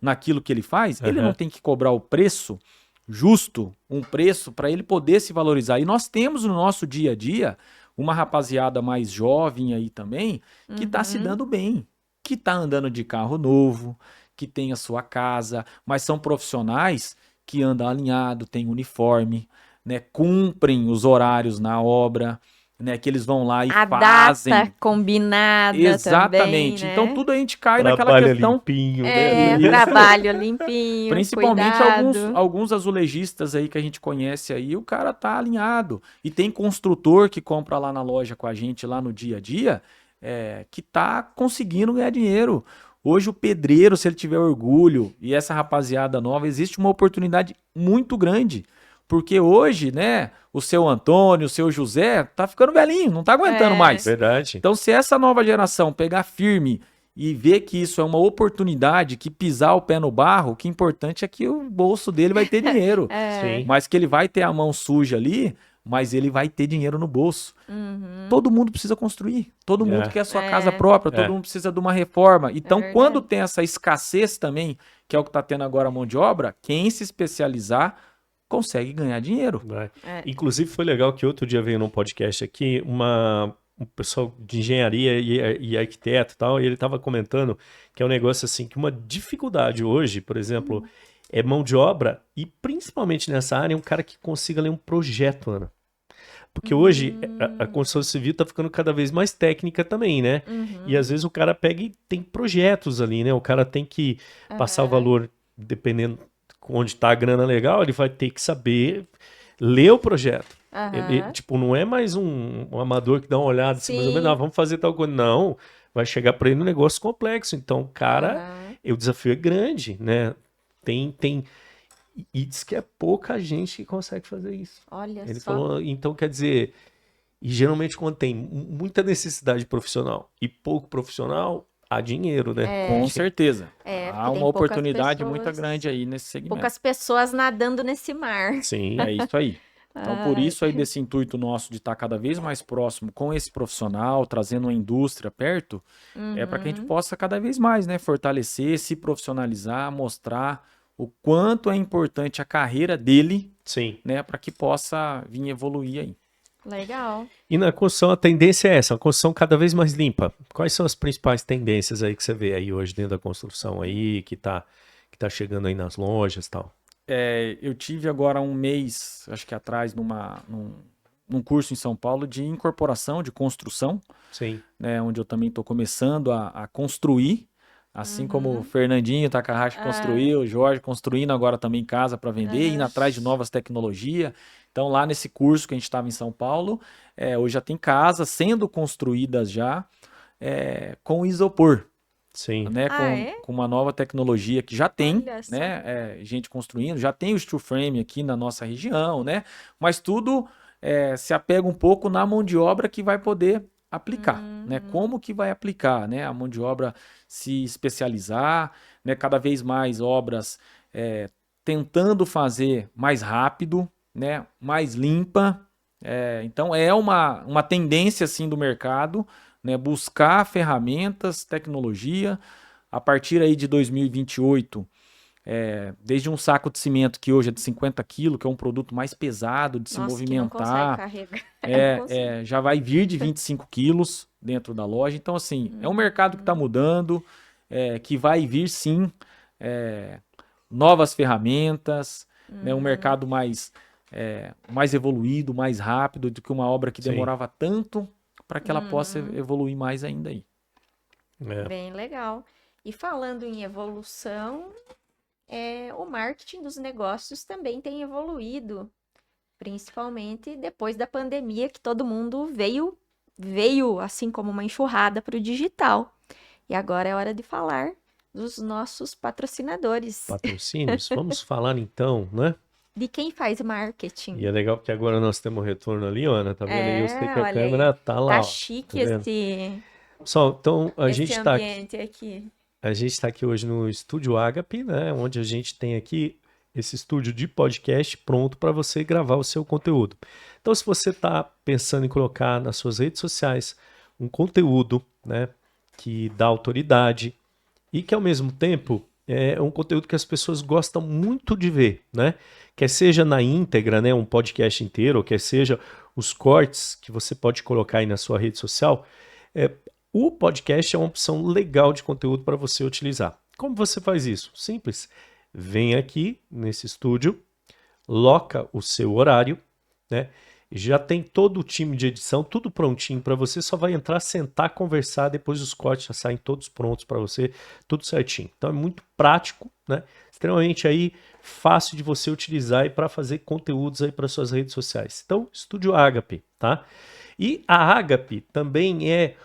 naquilo que ele faz, ele não tem que cobrar o preço justo, um preço para ele poder se valorizar? E nós temos no nosso dia a dia uma rapaziada mais jovem aí também, que está se dando bem, que está andando de carro novo, que tem a sua casa, mas são profissionais que andam alinhado, têm uniforme, né? Cumprem os horários na obra, né, que eles vão lá e fazem. A data combinada. Exatamente. Também, né? Então tudo a gente cai naquela questão. Limpinho, né? Trabalho limpinho. Principalmente alguns azulejistas aí que a gente conhece aí, o cara tá alinhado. E tem construtor que compra lá na loja com a gente, lá no dia a dia, que tá conseguindo ganhar dinheiro. Hoje o pedreiro, se ele tiver orgulho, e essa rapaziada nova, existe uma oportunidade muito grande. Porque hoje, né, o seu Antônio, o seu José, tá ficando velhinho, não tá aguentando mais. Verdade. Então, se essa nova geração pegar firme e ver que isso é uma oportunidade, que pisar o pé no barro, o que é importante é que o bolso dele vai ter dinheiro. É. Sim. Mas que ele vai ter a mão suja ali, mas ele vai ter dinheiro no bolso. Uhum. Todo mundo precisa construir. Todo mundo quer a sua casa própria, todo É. mundo precisa de uma reforma. Então, verdade. quando tem essa escassez também, que é o que está tendo agora a mão de obra, quem se especializar consegue ganhar dinheiro. É. Inclusive foi legal que outro dia veio num podcast aqui um pessoal de engenharia e arquiteto e tal, e ele estava comentando que é um negócio assim, que uma dificuldade hoje, por exemplo, é mão de obra e principalmente nessa área, um cara que consiga ler um projeto, Ana. Porque hoje a construção civil está ficando cada vez mais técnica também, né? E às vezes o cara pega e tem projetos ali, né? O cara tem que passar o valor, dependendo onde está a grana legal, ele vai ter que saber ler o projeto. Ele, tipo, não é mais um amador que dá uma olhada assim, mais ou menos, vamos fazer tal coisa. Não, vai chegar para ele um negócio complexo. Então, cara, o desafio é grande, né? E diz que é pouca gente que consegue fazer isso. Olha Ele só. falou, então quer dizer, e geralmente quando tem muita necessidade profissional e pouco profissional, há dinheiro, né? Com certeza. É, Há porque tem uma poucas oportunidade muito pessoas- grande aí nesse segmento. Poucas pessoas nadando nesse mar. Sim. É isso aí. Então, por isso aí desse intuito nosso de estar cada vez mais próximo com esse profissional, trazendo uma indústria perto, é para que a gente possa cada vez mais, né, fortalecer, se profissionalizar, mostrar o quanto é importante a carreira dele, Sim. né, para que possa vir evoluir aí. Legal. E na construção a tendência é essa, uma construção cada vez mais limpa. Quais são as principais tendências aí que você vê aí hoje dentro da construção aí, que tá chegando aí nas lojas e tal? Eu tive agora um mês, acho que atrás, num curso em São Paulo de incorporação, de construção, Sim. né, onde eu também estou começando a construir, assim como o Fernandinho Takahashi construiu, o Jorge construindo agora também casa para vender, indo atrás de novas tecnologias. Então, lá nesse curso que a gente estava em São Paulo, hoje já tem casas sendo construídas já com isopor. Sim. Né, com uma nova tecnologia que já tem, Olha só. né, gente construindo, já tem o steel frame aqui na nossa região, né, mas tudo se apega um pouco na mão de obra que vai poder aplicar, né, como que vai aplicar, né, a mão de obra se especializar, né, cada vez mais obras tentando fazer mais rápido, né, mais limpa, então é uma tendência assim do mercado, né, buscar ferramentas, tecnologia. A partir aí de 2028, desde um saco de cimento que hoje é de 50 quilos, que é um produto mais pesado de se Nossa, que não consegue movimentar, carregar. Não consigo. já vai vir de 25 quilos dentro da loja. Então, assim, é um mercado que está mudando, que vai vir sim novas ferramentas, né, um mercado mais evoluído, mais rápido do que uma obra que Sim. demorava tanto para que ela possa evoluir mais ainda aí. Bem legal. E falando em evolução, o marketing dos negócios também tem evoluído, principalmente depois da pandemia, que todo mundo veio assim como uma enxurrada para o digital. E agora é hora de falar dos nossos patrocinadores, Patrocínios. Vamos falar então, né? de quem faz marketing. E é legal porque agora nós temos um retorno ali, ó, Ana, tá vendo aí? Eu sei que a olha câmera tá lá, Tá ó. chique Tá vendo? esse, Então, a esse gente tá aqui. ambiente aqui. A gente está aqui hoje no Estúdio Agape, né? Onde a gente tem aqui esse estúdio de podcast pronto para você gravar o seu conteúdo. Então, se você está pensando em colocar nas suas redes sociais um conteúdo, né, que dá autoridade e que ao mesmo tempo é um conteúdo que as pessoas gostam muito de ver, né? Quer seja na íntegra, né, um podcast inteiro, ou quer seja os cortes que você pode colocar aí na sua rede social, o podcast é uma opção legal de conteúdo para você utilizar. Como você faz isso? Simples. Vem aqui nesse estúdio, loca o seu horário, né? Já tem todo o time de edição, tudo prontinho para você, só vai entrar, sentar, conversar, depois os cortes já saem todos prontos para você, tudo certinho. Então é muito prático, né? Extremamente aí fácil de você utilizar e para fazer conteúdos aí para suas redes sociais. Então, Estúdio Agape, tá? E a Agape também é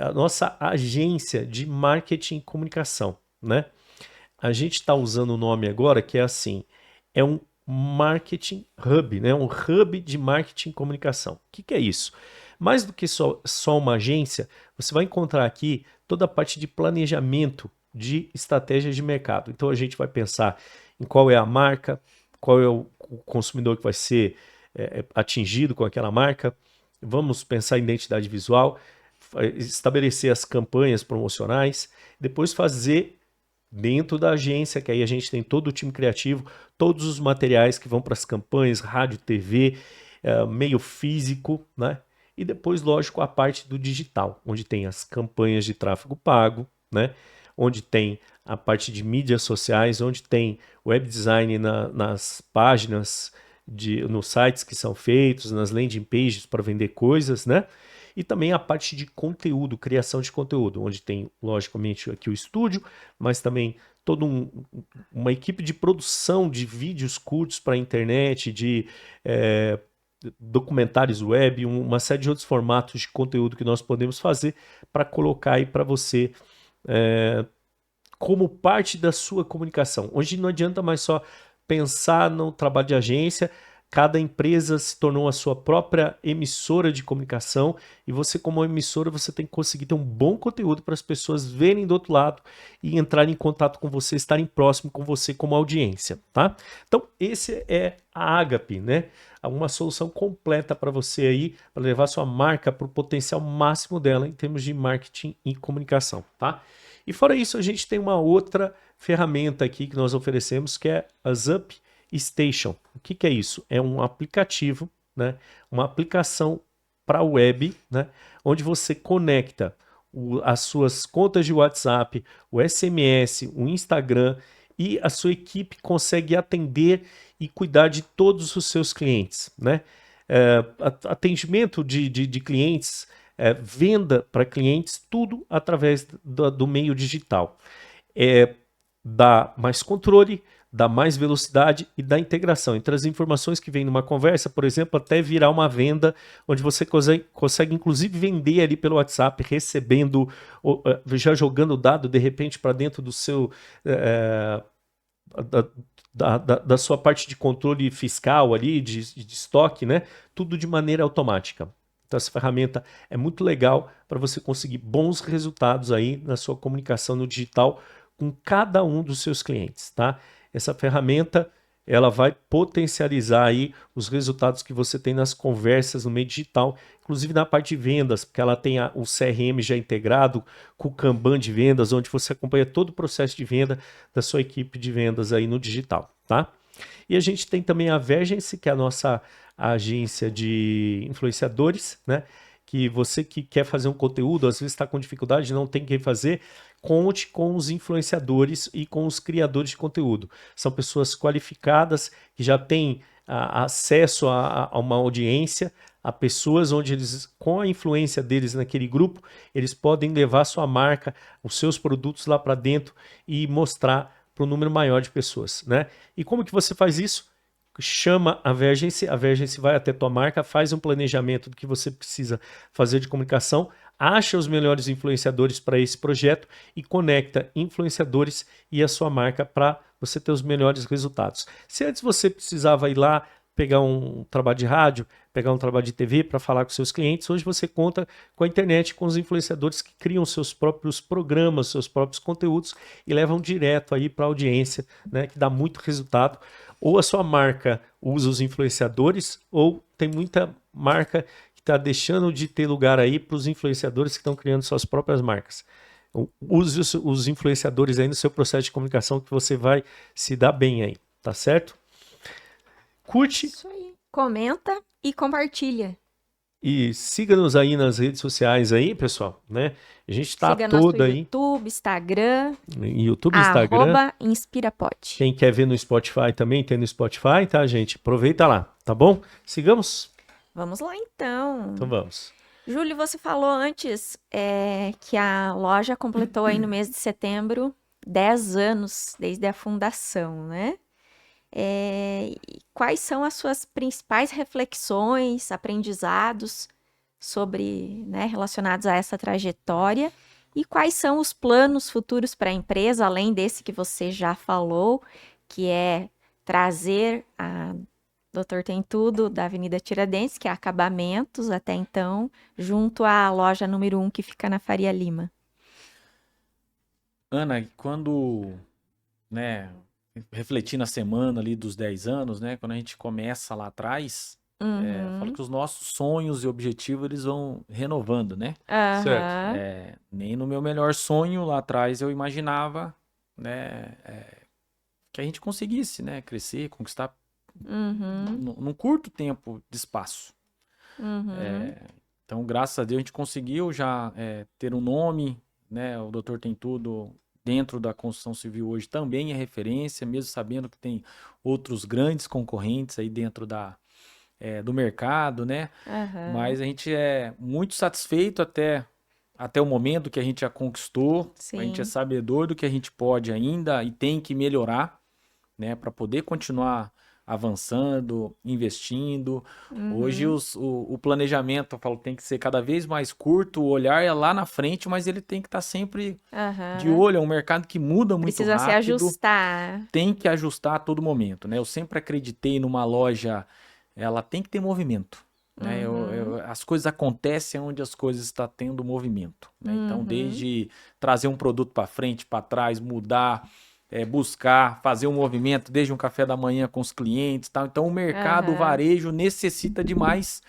a nossa agência de marketing e comunicação, né? A gente está usando o nome agora que é assim, é um marketing hub, né? Um hub de marketing e comunicação. O que é isso? Mais do que só uma agência, você vai encontrar aqui toda a parte de planejamento de estratégias de mercado. Então a gente vai pensar em qual é a marca, qual é o consumidor que vai ser atingido com aquela marca. Vamos pensar em identidade visual, estabelecer as campanhas promocionais, depois fazer dentro da agência, que aí a gente tem todo o time criativo, todos os materiais que vão para as campanhas, rádio, TV, meio físico, né? E depois, lógico, a parte do digital, onde tem as campanhas de tráfego pago, né? Onde tem a parte de mídias sociais, onde tem web design nas páginas, nos sites que são feitos, nas landing pages para vender coisas, né? E também a parte de conteúdo, criação de conteúdo, onde tem, logicamente, aqui o estúdio, mas também toda uma equipe de produção de vídeos curtos para a internet, de documentários web, uma série de outros formatos de conteúdo que nós podemos fazer para colocar aí para você como parte da sua comunicação. Hoje não adianta mais só pensar no trabalho de agência. Cada empresa se tornou a sua própria emissora de comunicação e você, como emissora, você tem que conseguir ter um bom conteúdo para as pessoas verem do outro lado e entrarem em contato com você, estarem próximo com você como audiência, tá? Então, esse é a Agape, né? Uma solução completa para você aí, para levar sua marca para o potencial máximo dela em termos de marketing e comunicação, tá? E fora isso, a gente tem uma outra ferramenta aqui que nós oferecemos, que é a Zup Station. O que é isso? É um aplicativo, né? Uma aplicação para web, né? Onde você conecta as suas contas de WhatsApp, o SMS, o Instagram e a sua equipe consegue atender e cuidar de todos os seus clientes, né? Atendimento de clientes, venda para clientes, tudo através do meio digital. Dá mais controle, dá mais velocidade e dá integração entre as informações que vêm numa conversa, por exemplo, até virar uma venda, onde você consegue inclusive vender ali pelo WhatsApp, recebendo, já jogando o dado de repente para dentro do seu da sua parte de controle fiscal ali, de estoque, né? Tudo de maneira automática. Então essa ferramenta é muito legal para você conseguir bons resultados aí na sua comunicação no digital com cada um dos seus clientes, tá? Essa ferramenta, ela vai potencializar aí os resultados que você tem nas conversas no meio digital, inclusive na parte de vendas, porque ela tem o CRM já integrado com o Kanban de vendas, onde você acompanha todo o processo de venda da sua equipe de vendas aí no digital, tá? E a gente tem também a Vergency, que é a nossa agência de influenciadores, né? Que você que quer fazer um conteúdo, às vezes está com dificuldade, não tem quem fazer, conte com os influenciadores e com os criadores de conteúdo. São pessoas qualificadas que já têm acesso a uma audiência, a pessoas onde eles, com a influência deles naquele grupo, eles podem levar sua marca, os seus produtos lá para dentro e mostrar para um número maior de pessoas, né? E como que você faz isso? Chama a Vergency vai até tua marca, faz um planejamento do que você precisa fazer de comunicação, acha os melhores influenciadores para esse projeto e conecta influenciadores e a sua marca para você ter os melhores resultados. Se antes você precisava ir lá, pegar um trabalho de rádio, pegar um trabalho de TV para falar com seus clientes, hoje você conta com a internet, com os influenciadores que criam seus próprios programas, seus próprios conteúdos e levam direto aí para a audiência, né, que dá muito resultado. Ou a sua marca usa os influenciadores, ou tem muita marca que está deixando de ter lugar aí para os influenciadores que estão criando suas próprias marcas. Use os influenciadores aí no seu processo de comunicação que você vai se dar bem aí, tá certo? Curte. Isso aí. Comenta e compartilha. E siga-nos aí nas redes sociais aí, pessoal, né? A gente tá Siga toda nosso aí. YouTube, Instagram. YouTube, Instagram. @InspiraPod. Quem quer ver no Spotify também, tem no Spotify, tá, gente? Aproveita lá, tá bom? Sigamos? Vamos lá, então. Então vamos. Júlio, você falou antes que a loja completou aí no mês de setembro 10 anos desde a fundação, né? E quais são as suas principais reflexões, aprendizados sobre, né, relacionados a essa trajetória? E quais são os planos futuros para a empresa, além desse que você já falou, que é trazer Doutor Tem Tudo, da Avenida Tiradentes, que é acabamentos até então, junto à loja número 1 que fica na Faria Lima. Ana, quando, né, refletindo a semana ali dos 10 anos, né, quando a gente começa lá atrás, eu falo Uhum. que os nossos sonhos e objetivos, eles vão renovando, né? Certo. Aham. Nem no meu melhor sonho lá atrás eu imaginava, né, que a gente conseguisse, né, crescer, conquistar Uhum. num curto tempo de espaço. Uhum. Então, graças a Deus, a gente conseguiu já ter um nome, né? O Doutor Tem Tudo dentro da construção civil hoje também é referência, mesmo sabendo que tem outros grandes concorrentes aí dentro do mercado, né? Aham. Mas a gente é muito satisfeito até o momento que a gente já conquistou, a gente é Sim. sabedor do que a gente pode ainda e tem que melhorar, né, para poder continuar avançando, investindo. Hoje Uhum. o planejamento, eu falo, tem que ser cada vez mais curto, o olhar é lá na frente, mas ele tem que estar sempre de Aham. olho. É um mercado que muda muito Precisa se rápido, ajustar. tem que ajustar a todo momento, né? Eu sempre acreditei numa loja, ela tem que ter movimento. Né? Uhum. As coisas acontecem onde as coisas estão tendo movimento. Né? Então, Uhum. desde trazer um produto para frente, para trás, mudar, buscar, fazer um movimento, desde um café da manhã com os clientes, tal. Então, o mercado, o Aham. varejo necessita demais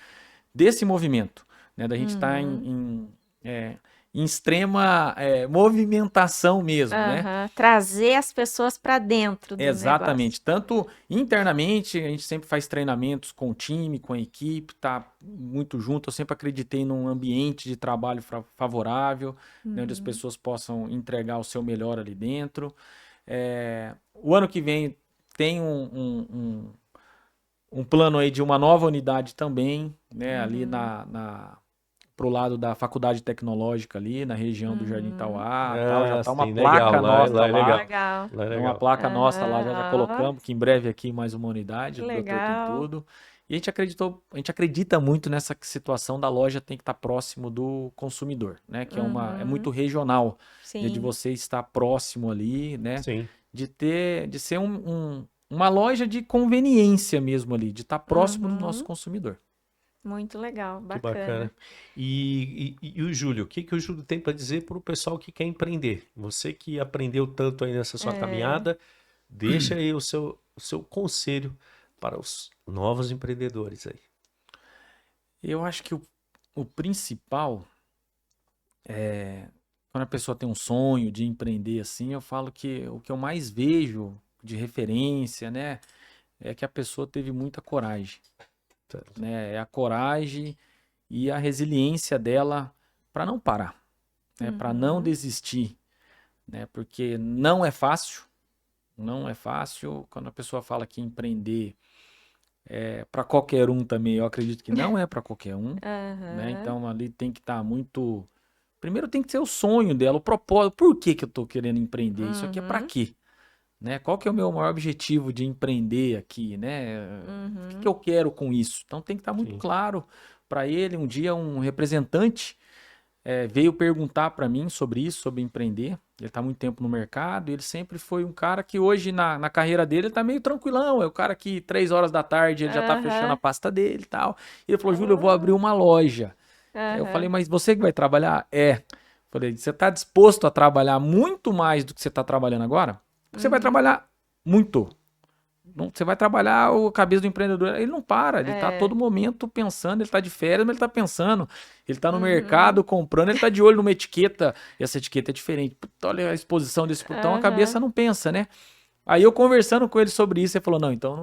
desse movimento, né? Da gente estar Uhum. em extrema movimentação mesmo, né? Aham. Trazer as pessoas para dentro do negócio. Exatamente. Tanto internamente, a gente sempre faz treinamentos com o time, com a equipe, tá muito junto. Eu sempre acreditei num ambiente de trabalho favorável, né, onde as Uhum. pessoas possam entregar o seu melhor ali dentro. O ano que vem tem um plano aí de uma nova unidade também, né, ali Uhum. pro lado da Faculdade Tecnológica ali, na região do Jardim Uhum. Tauá, tal. Já Ah, tá uma sim, legal. placa nossa Lá é Muito lá. legal. legal. Lá é É uma legal. placa nossa lá, já Aham. Ó, colocamos, que em breve aqui mais uma unidade do Doutor Tem legal. Tudo. E a gente acredita muito nessa situação da loja tem que estar próximo do consumidor, né? Que é Uhum. muito regional, né? De Sim. você estar próximo ali, né? Sim. De ser uma loja de conveniência mesmo ali, de estar próximo do nosso Uhum. consumidor. Muito legal. Que Bacana. bacana. E o Júlio, o que que o Júlio tem para dizer para o pessoal que quer empreender? Você que aprendeu tanto aí nessa sua É. caminhada, deixa aí o seu conselho para os novos empreendedores aí. Eu acho que o principal quando a pessoa tem um sonho de empreender assim, eu falo que o que eu mais vejo de referência, né, é que a pessoa teve muita coragem, Certo. né? É a coragem e a resiliência dela para não parar, né, para não Uhum. desistir, né? Porque não é fácil, não é fácil. Quando a pessoa fala que empreender é para qualquer um também, eu acredito que não é para qualquer um, né? Aham. Então ali tem que estar muito. Primeiro tem que ser o sonho dela, o propósito. Por que que eu tô querendo empreender? Isso aqui é para Uhum. quê? Né? Qual que é o meu maior objetivo de empreender aqui, né? O que que Uhum. eu quero com isso? Então tem que estar muito Sim. claro para ele. Um dia um representante veio perguntar para mim sobre isso, sobre empreender. Ele está há muito tempo no mercado e ele sempre foi um cara que hoje na carreira dele ele tá meio tranquilão. É o cara que 3 horas da tarde ele já tá fechando a Aham. pasta dele e tal. E ele falou, Júlio, eu vou abrir Oh. uma loja. Eu falei, Aham. mas você que vai trabalhar? É. Falei, você está disposto a trabalhar muito mais do que você está trabalhando agora? Porque você vai Uhum. trabalhar muito. Você vai trabalhar o cabeça do empreendedor, ele não para, ele está a É. todo momento pensando, ele está de férias, mas ele está pensando, ele está no Uhum. mercado comprando, ele está de olho numa etiqueta, e essa etiqueta é diferente. Puta, olha a exposição desse portão, a cabeça Aham. não pensa, né? Aí eu conversando com ele sobre isso, ele falou: não, então eu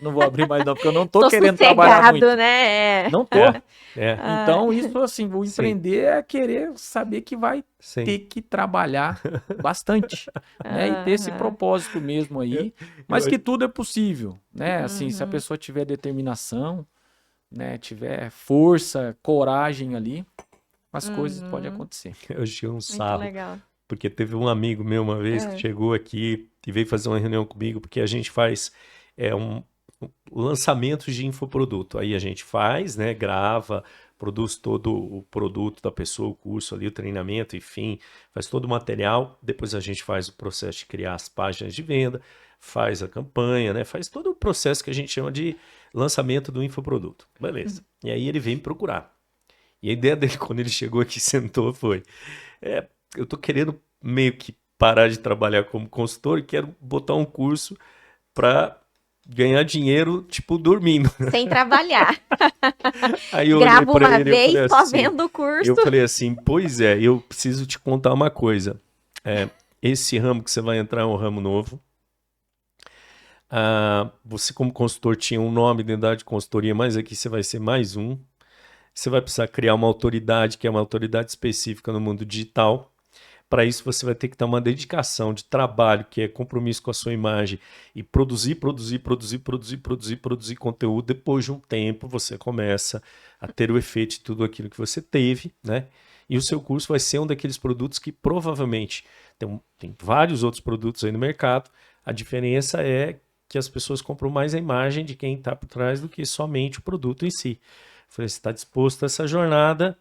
não vou abrir mais, não, porque eu não tô Tô querendo trabalhar sossegado, muito. né? É. Não tô. É, é, Ai. Então, isso assim, o sim, empreender é querer saber que vai sim. ter que trabalhar bastante, né? E ter esse Aham. propósito mesmo Eu, aí, mas eu, que tudo é possível, né? Assim, se a Uhum. pessoa tiver determinação, né, tiver força, coragem ali, as coisas podem Uhum. acontecer. eu tinha um Muito sarro, legal. porque teve um amigo meu uma vez que É. chegou aqui e veio fazer uma reunião comigo, porque a gente faz um lançamento de infoproduto. Aí a gente faz, né, grava, produz todo o produto da pessoa, o curso ali, o treinamento, enfim, faz todo o material. Depois a gente faz o processo de criar as páginas de venda, faz a campanha, né, faz todo o processo que a gente chama lançamento do infoproduto. Beleza. E aí ele veio me procurar. E a ideia dele, quando ele chegou aqui e sentou, foi: eu tô querendo meio que parar de trabalhar como consultor e quero botar um curso para ganhar dinheiro, tipo, dormindo. Sem trabalhar. Aí eu olhei Grava pra uma ele e eu vez, falei só assim, vendo o curso. eu falei assim, pois é, eu preciso te contar uma coisa. Esse ramo que você vai entrar é um ramo novo. Você como consultor tinha um nome dentro da área de consultoria, mas aqui você vai ser mais um. Você vai precisar criar uma autoridade, que é uma autoridade específica no mundo digital. Para isso, você vai ter que ter uma dedicação de trabalho, que é compromisso com a sua imagem, e produzir conteúdo. Depois de um tempo, você começa a ter o efeito de tudo aquilo que você teve, né? E o seu curso vai ser um daqueles produtos que provavelmente tem vários outros produtos aí no mercado. A diferença é que as pessoas compram mais a imagem de quem está por trás do que somente o produto em si. Eu falei, você está disposto a essa jornada?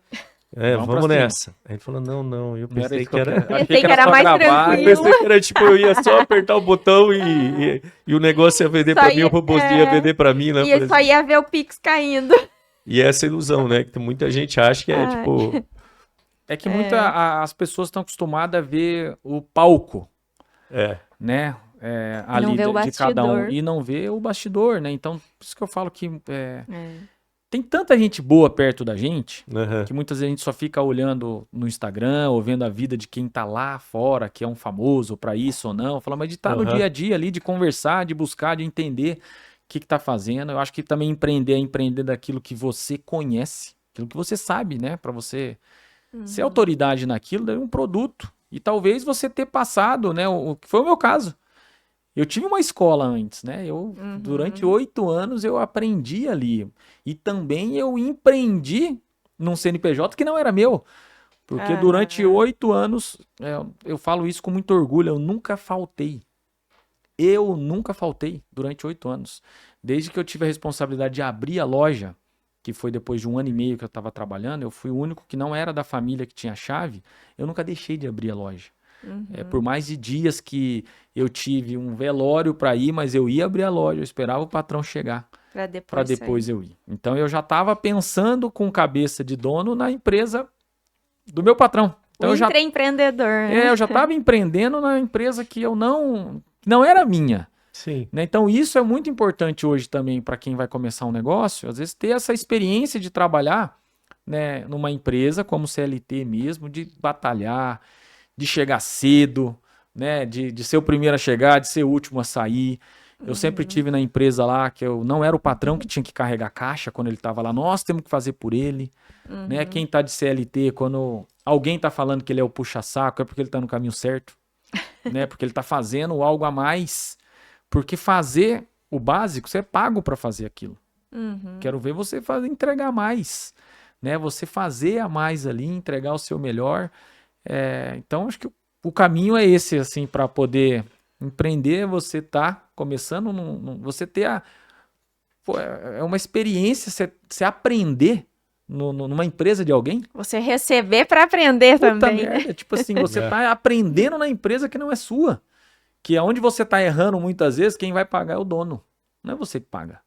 Vamos nessa. Aí ele falou, não, eu pensei que era... Pensei que era só mais gravar. Eu tranquilo. pensei que era tipo, eu ia só apertar o botão e o negócio ia vender Só pra mim, ia- o robôzinho ia vender pra mim, né? E eu só ia ver o Pix caindo. E essa ilusão, né? Que muita gente acha que é Ai. tipo... É que as pessoas estão acostumadas a ver o palco, né? Ali Não vê o de cada um. bastidor. E não vê o bastidor, né? Então, por isso que eu falo que tem tanta gente boa perto da gente que muitas vezes a gente só fica olhando no Instagram ou vendo a vida de quem tá lá fora, que é um famoso pra isso ou não. Fala, mas de estar no dia a dia ali, de conversar, de buscar, de entender o que tá fazendo. Eu acho que também empreender é empreender daquilo que você conhece, aquilo que você sabe, né? Pra você ser autoridade naquilo, é um produto. E talvez você ter passado, né? O que foi o meu caso. Eu tive uma escola antes, né? Durante 8 anos eu aprendi ali. E também eu empreendi num CNPJ que não era meu. Porque durante 8 anos, eu falo isso com muito orgulho, eu nunca faltei. Eu nunca faltei durante 8 anos. Desde que eu tive a responsabilidade de abrir a loja, que foi depois de 1 ano e meio que eu estava trabalhando, eu fui o único que não era da família que tinha chave, eu nunca deixei de abrir a loja. Por mais de dias que eu tive um velório para ir, mas eu ia abrir a loja, eu esperava o patrão chegar para depois eu ir. Então eu já estava pensando com cabeça de dono na empresa do meu patrão. Então O intraempreendedor, né? eu já estava empreendendo na empresa que eu não era minha. Sim. Né? Então isso é muito importante hoje também para quem vai começar um negócio, às vezes ter essa experiência de trabalhar, né, numa empresa como CLT mesmo, de batalhar, de chegar cedo, né, de ser o primeiro a chegar, de ser o último a sair. Eu sempre tive na empresa lá que eu não era o patrão que tinha que carregar caixa quando ele estava lá, nós temos que fazer por ele. Né? Quem está de CLT, quando alguém está falando que ele é o puxa-saco, é porque ele está no caminho certo, né? Porque ele está fazendo algo a mais. Porque fazer o básico, você é pago para fazer aquilo. Quero ver você entregar mais, né? Você fazer a mais ali, entregar o seu melhor. Então, acho que o caminho é esse, assim, para poder empreender. Você tá começando, você ter é uma experiência, você aprender numa empresa de alguém. Você receber para aprender Puta também. merda, tipo assim, você tá aprendendo na empresa que não é sua. Que é onde você tá errando muitas vezes, quem vai pagar é o dono. Não é você que paga.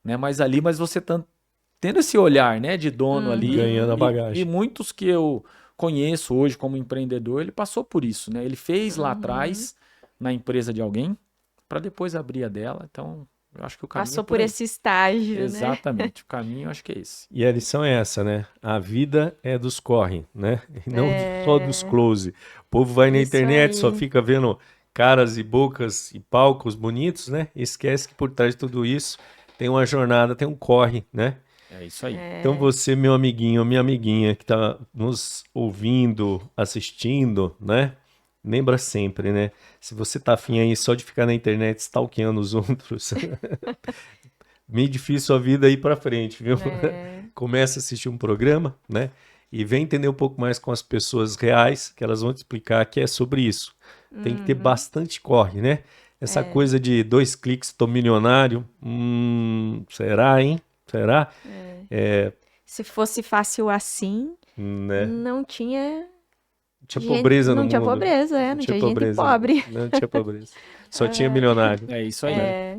Né? Mas você tá tendo esse olhar, né, de dono ali. Ganhando a bagagem. E muitos que eu conheço hoje como empreendedor, ele passou por isso, né? Ele fez lá atrás, na empresa de alguém, para depois abrir a dela. Então, eu acho que o caminho Passou é por aí. esse estágio, né? Exatamente. O caminho, eu acho que é esse. E a lição é essa, né? A vida é dos corre, né? E não só dos close. O povo vai na Isso internet, só aí. fica vendo caras e bocas e palcos bonitos, né? Esquece que por trás de tudo isso tem uma jornada, tem um corre, né? É isso aí. Então você, meu amiguinho, minha amiguinha que tá nos ouvindo, assistindo, né? Lembra sempre, né? Se você tá afim aí só de ficar na internet stalkeando os outros, meio difícil a vida ir pra frente, viu? Começa a assistir um programa, né? E vem entender um pouco mais com as pessoas reais, que elas vão te explicar que é sobre isso. Tem que ter bastante corre, né? Essa coisa de 2 cliques, tô milionário. Será, hein? Será? Se fosse fácil assim, Né? não tinha Tinha gente- pobreza no não mundo. tinha pobreza, não tinha gente pobre. Não tinha pobreza. Só tinha milionário. É isso aí. É,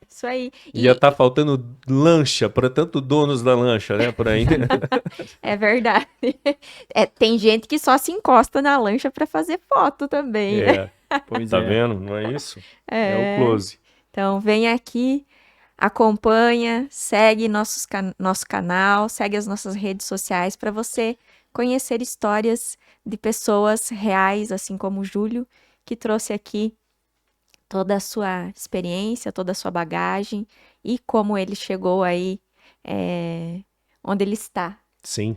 Isso aí. Ia estar faltando lancha para tanto donos da lancha, né? Por aí. É verdade. Tem gente que só se encosta na lancha para fazer foto também, né? Pois Tá é. vendo? Não é isso? É o close. Então, vem aqui, acompanha, segue nosso canal, segue as nossas redes sociais para você conhecer histórias de pessoas reais, assim como o Júlio, que trouxe aqui toda a sua experiência, toda a sua bagagem e como ele chegou aí onde ele está. Sim.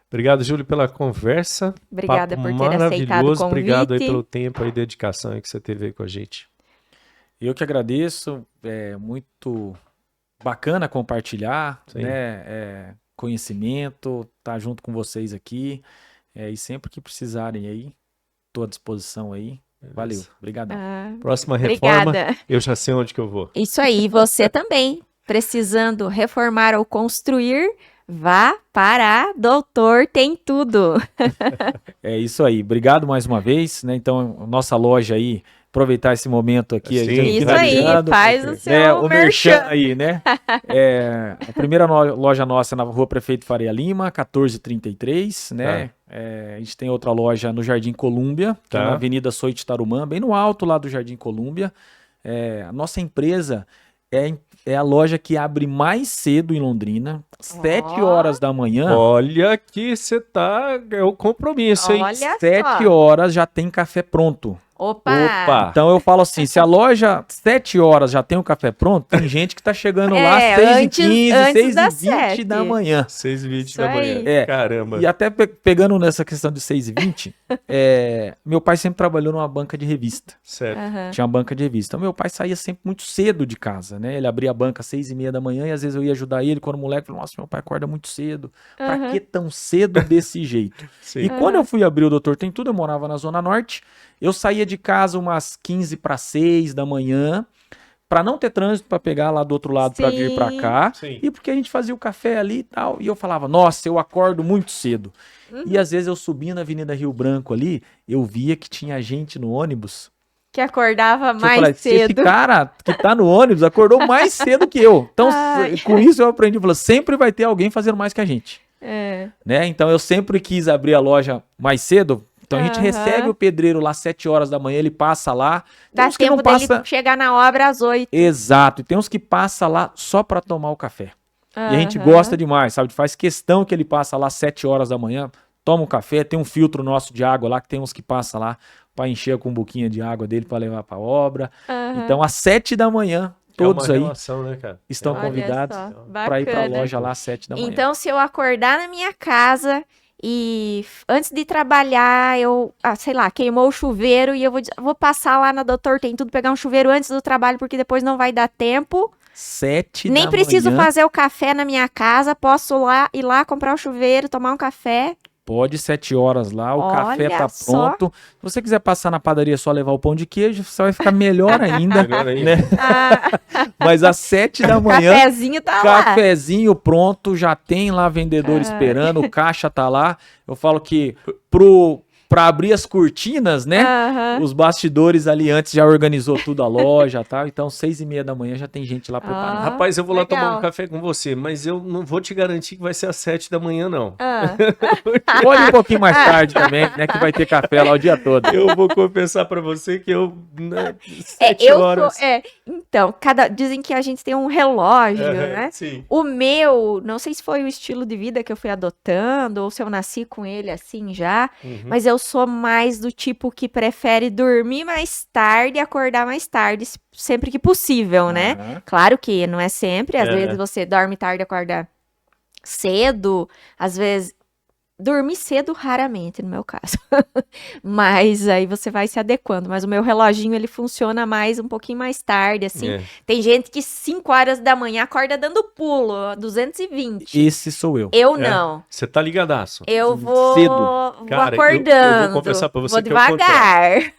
Obrigado, Júlio, pela conversa. Obrigada Papo por ter aceitado o maravilhoso. Obrigado aí convite. pelo tempo e dedicação aí que você teve aí com a gente. Eu que agradeço, é muito bacana compartilhar, Sim. né, conhecimento, estar junto com vocês aqui, e sempre que precisarem aí, estou à disposição aí. Valeu, Beleza. obrigadão. Próxima reforma, Obrigada. eu já sei onde que eu vou. Isso aí, e você também, precisando reformar ou construir, vá para Doutor Tem Tudo. É isso aí, obrigado mais uma vez, né? Então, nossa loja aí, aproveitar esse momento aqui. Sim, a gente Isso tá aí, ligando, faz o seu né, o merchan merchan. aí, né? A primeira loja nossa é na Rua Prefeito Faria Lima, 1433, né? A gente tem outra loja no Jardim Colúmbia, que é Tá. na Avenida Soite Tarumã, bem no alto lá do Jardim Colúmbia. A nossa empresa é a loja que abre mais cedo em Londrina, 7 horas da manhã. Olha que você tá... É o compromisso, hein? Olha 7 só. horas já tem café pronto. Opa! Então eu falo assim, se a loja 7 horas já tem o café pronto, tem gente que tá chegando lá 6h15, antes das 6h20 da 7. manhã. 6h20 Isso da manhã. aí. Caramba. E até pegando nessa questão de 6h20, meu pai sempre trabalhou numa banca de revista. Certo. Aham. Tinha uma banca de revista. Então meu pai saía sempre muito cedo de casa, né? Ele abria a banca às 6h30 da manhã e às vezes eu ia ajudar ele quando moleque. Falei, nossa, meu pai acorda muito cedo. Pra Aham. que tão cedo desse jeito? Sim. E quando eu fui abrir o Doutor Tem Tudo, eu morava na Zona Norte. Eu saía de casa umas 15 para 6 da manhã, para não ter trânsito para pegar lá do outro lado para vir para Sim. cá. Sim. E porque a gente fazia o café ali e tal. E eu falava, nossa, eu acordo muito cedo. E às vezes eu subia na Avenida Rio Branco ali, eu via que tinha gente no ônibus. Que acordava Que eu mais falei, esse cedo. cara que tá no ônibus acordou mais cedo que eu. Então, Ai. com isso eu aprendi, falei, sempre vai ter alguém fazendo mais que a gente. É. Né? Então eu sempre quis abrir a loja mais cedo. Então a gente Aham. recebe o pedreiro lá 7 horas da manhã, ele passa lá. Tem Dá uns que não tempo dele passa. chegar na obra às 8. Exato. E tem uns que passa lá só para tomar o café. E a gente Aham. gosta demais, sabe? Faz questão que ele passa lá 7 horas da manhã, toma um café, tem um filtro nosso de água lá, que tem uns que passa lá para encher com um buquinha de água dele para levar para obra. Aham. Então às 7 da manhã, todos é uma aí relação, né, cara? estão Olha convidados só, para ir para a bacana. loja lá às 7 da manhã. Então, se eu acordar na minha casa e antes de trabalhar, sei lá, queimou o chuveiro e eu vou passar lá na Doutor Tem Tudo, pegar um chuveiro antes do trabalho, porque depois não vai dar tempo. 7 Nem da preciso manhã. fazer o café na minha casa, posso ir lá comprar o chuveiro, tomar um café. Pode 7 horas lá, o café Olha tá só. pronto. Se você quiser passar na padaria só levar o pão de queijo, você vai ficar melhor ainda, Melhor ainda. né? Ah, Mas às 7 da o manhã, cafezinho tá lá. cafezinho pronto, já tem lá vendedor Ah. esperando, o caixa tá lá. Eu falo que pra abrir as cortinas, né? Aham. Os bastidores ali antes já organizou tudo a loja e tal. Então 6h30 da manhã já tem gente lá preparando. Ah. Rapaz, eu vou lá legal. tomar um café com você, mas eu não vou te garantir que vai ser às 7 da manhã, não. Ah. Pode ir um pouquinho mais tarde também, né? Que vai ter café lá o dia todo. Eu vou confessar pra você que eu, né, É, 7 eu horas. então, dizem que a gente tem um relógio, né? Sim. O meu, não sei se foi o estilo de vida que eu fui adotando ou se eu nasci com ele assim já, Uhum. mas eu sou mais do tipo que prefere dormir mais tarde e acordar mais tarde, sempre que possível, né? Aham. Claro que não é sempre, às É. vezes você dorme tarde e acorda cedo, às vezes dormir cedo raramente, no meu caso. Mas aí você vai se adequando, mas o meu reloginho ele funciona mais um pouquinho mais tarde, assim. É. Tem gente que 5 horas da manhã acorda dando pulo, 220. Esse sou eu. Eu É. não. Você tá ligadaço. Eu vou, Cedo. vou Cara, eu acordando. vou confessar pra você vou que é o contrário. devagar.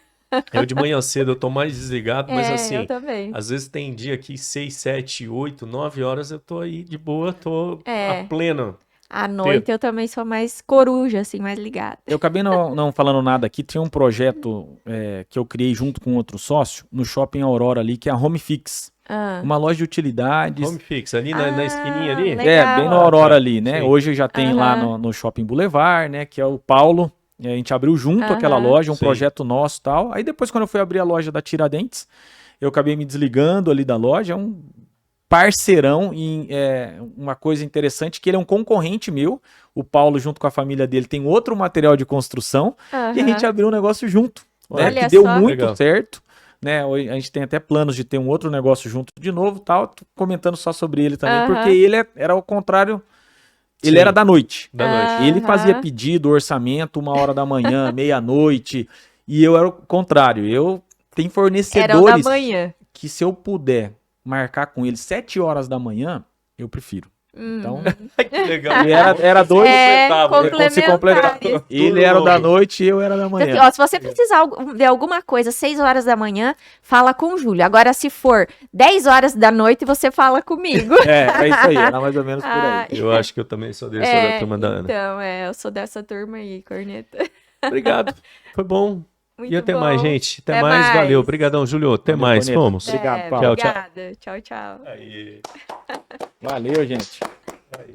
Eu de manhã cedo eu tô mais desligado, mas É, assim, eu também. às vezes tem dia que 6, 7, 8, 9 horas eu tô aí de boa, tô É. a plena. À noite eu também sou mais coruja, assim, mais ligada. Eu acabei não falando nada aqui. Tinha um projeto que eu criei junto com outro sócio no Shopping Aurora ali, que é a Home Fix. Ah, Uma loja de utilidades. Home Fix, ali na esquininha ali? legal. É, bem na Aurora ali, né? Sim. Hoje já tem lá Aham. no Shopping Boulevard, né? Que é o Paulo. E a gente abriu junto aquela Aham. loja, um Sim. projeto nosso e tal. Aí depois, quando eu fui abrir a loja da Tiradentes, eu acabei me desligando ali da loja. É um parceirão e uma coisa interessante que ele é um concorrente meu. O Paulo, junto com a família dele, tem outro material de construção. E a gente Aham. abriu um negócio junto, né? Olha Que deu só. muito Legal. certo. Né? Hoje a gente tem até planos de ter um outro negócio junto de novo, tal. Tô comentando só sobre ele também, Aham. porque ele era ao contrário, ele Sim. era da noite. Da noite. Ele fazia Aham. pedido, orçamento, 1 hora da manhã, meia-noite, e eu era o contrário. Eu tenho Era o da fornecedores manhã. que se eu puder marcar com eles 7 horas da manhã, eu prefiro. Então, Que legal. ele era dois, É, completava, se completava. complementares. Ele era o da noite e eu era da Então, assim, manhã. ó, se você precisar de alguma coisa 6 horas da manhã, fala com o Júlio. Agora, se for 10 horas da noite, você fala comigo. É isso aí, era mais ou menos por aí. Ai, Eu acho que eu também sou desse, sou da turma da Ana. então, eu sou dessa turma aí, corneta. Obrigado. Foi bom. Muito E até bom. mais, gente. Até Até mais. mais. Valeu. Obrigadão, Júlio. Até Valeu, mais. Corneta. Fomos. Obrigado, Paulo. Tchau, tchau. Obrigada. Tchau, tchau. Aí. Valeu, gente. Aí.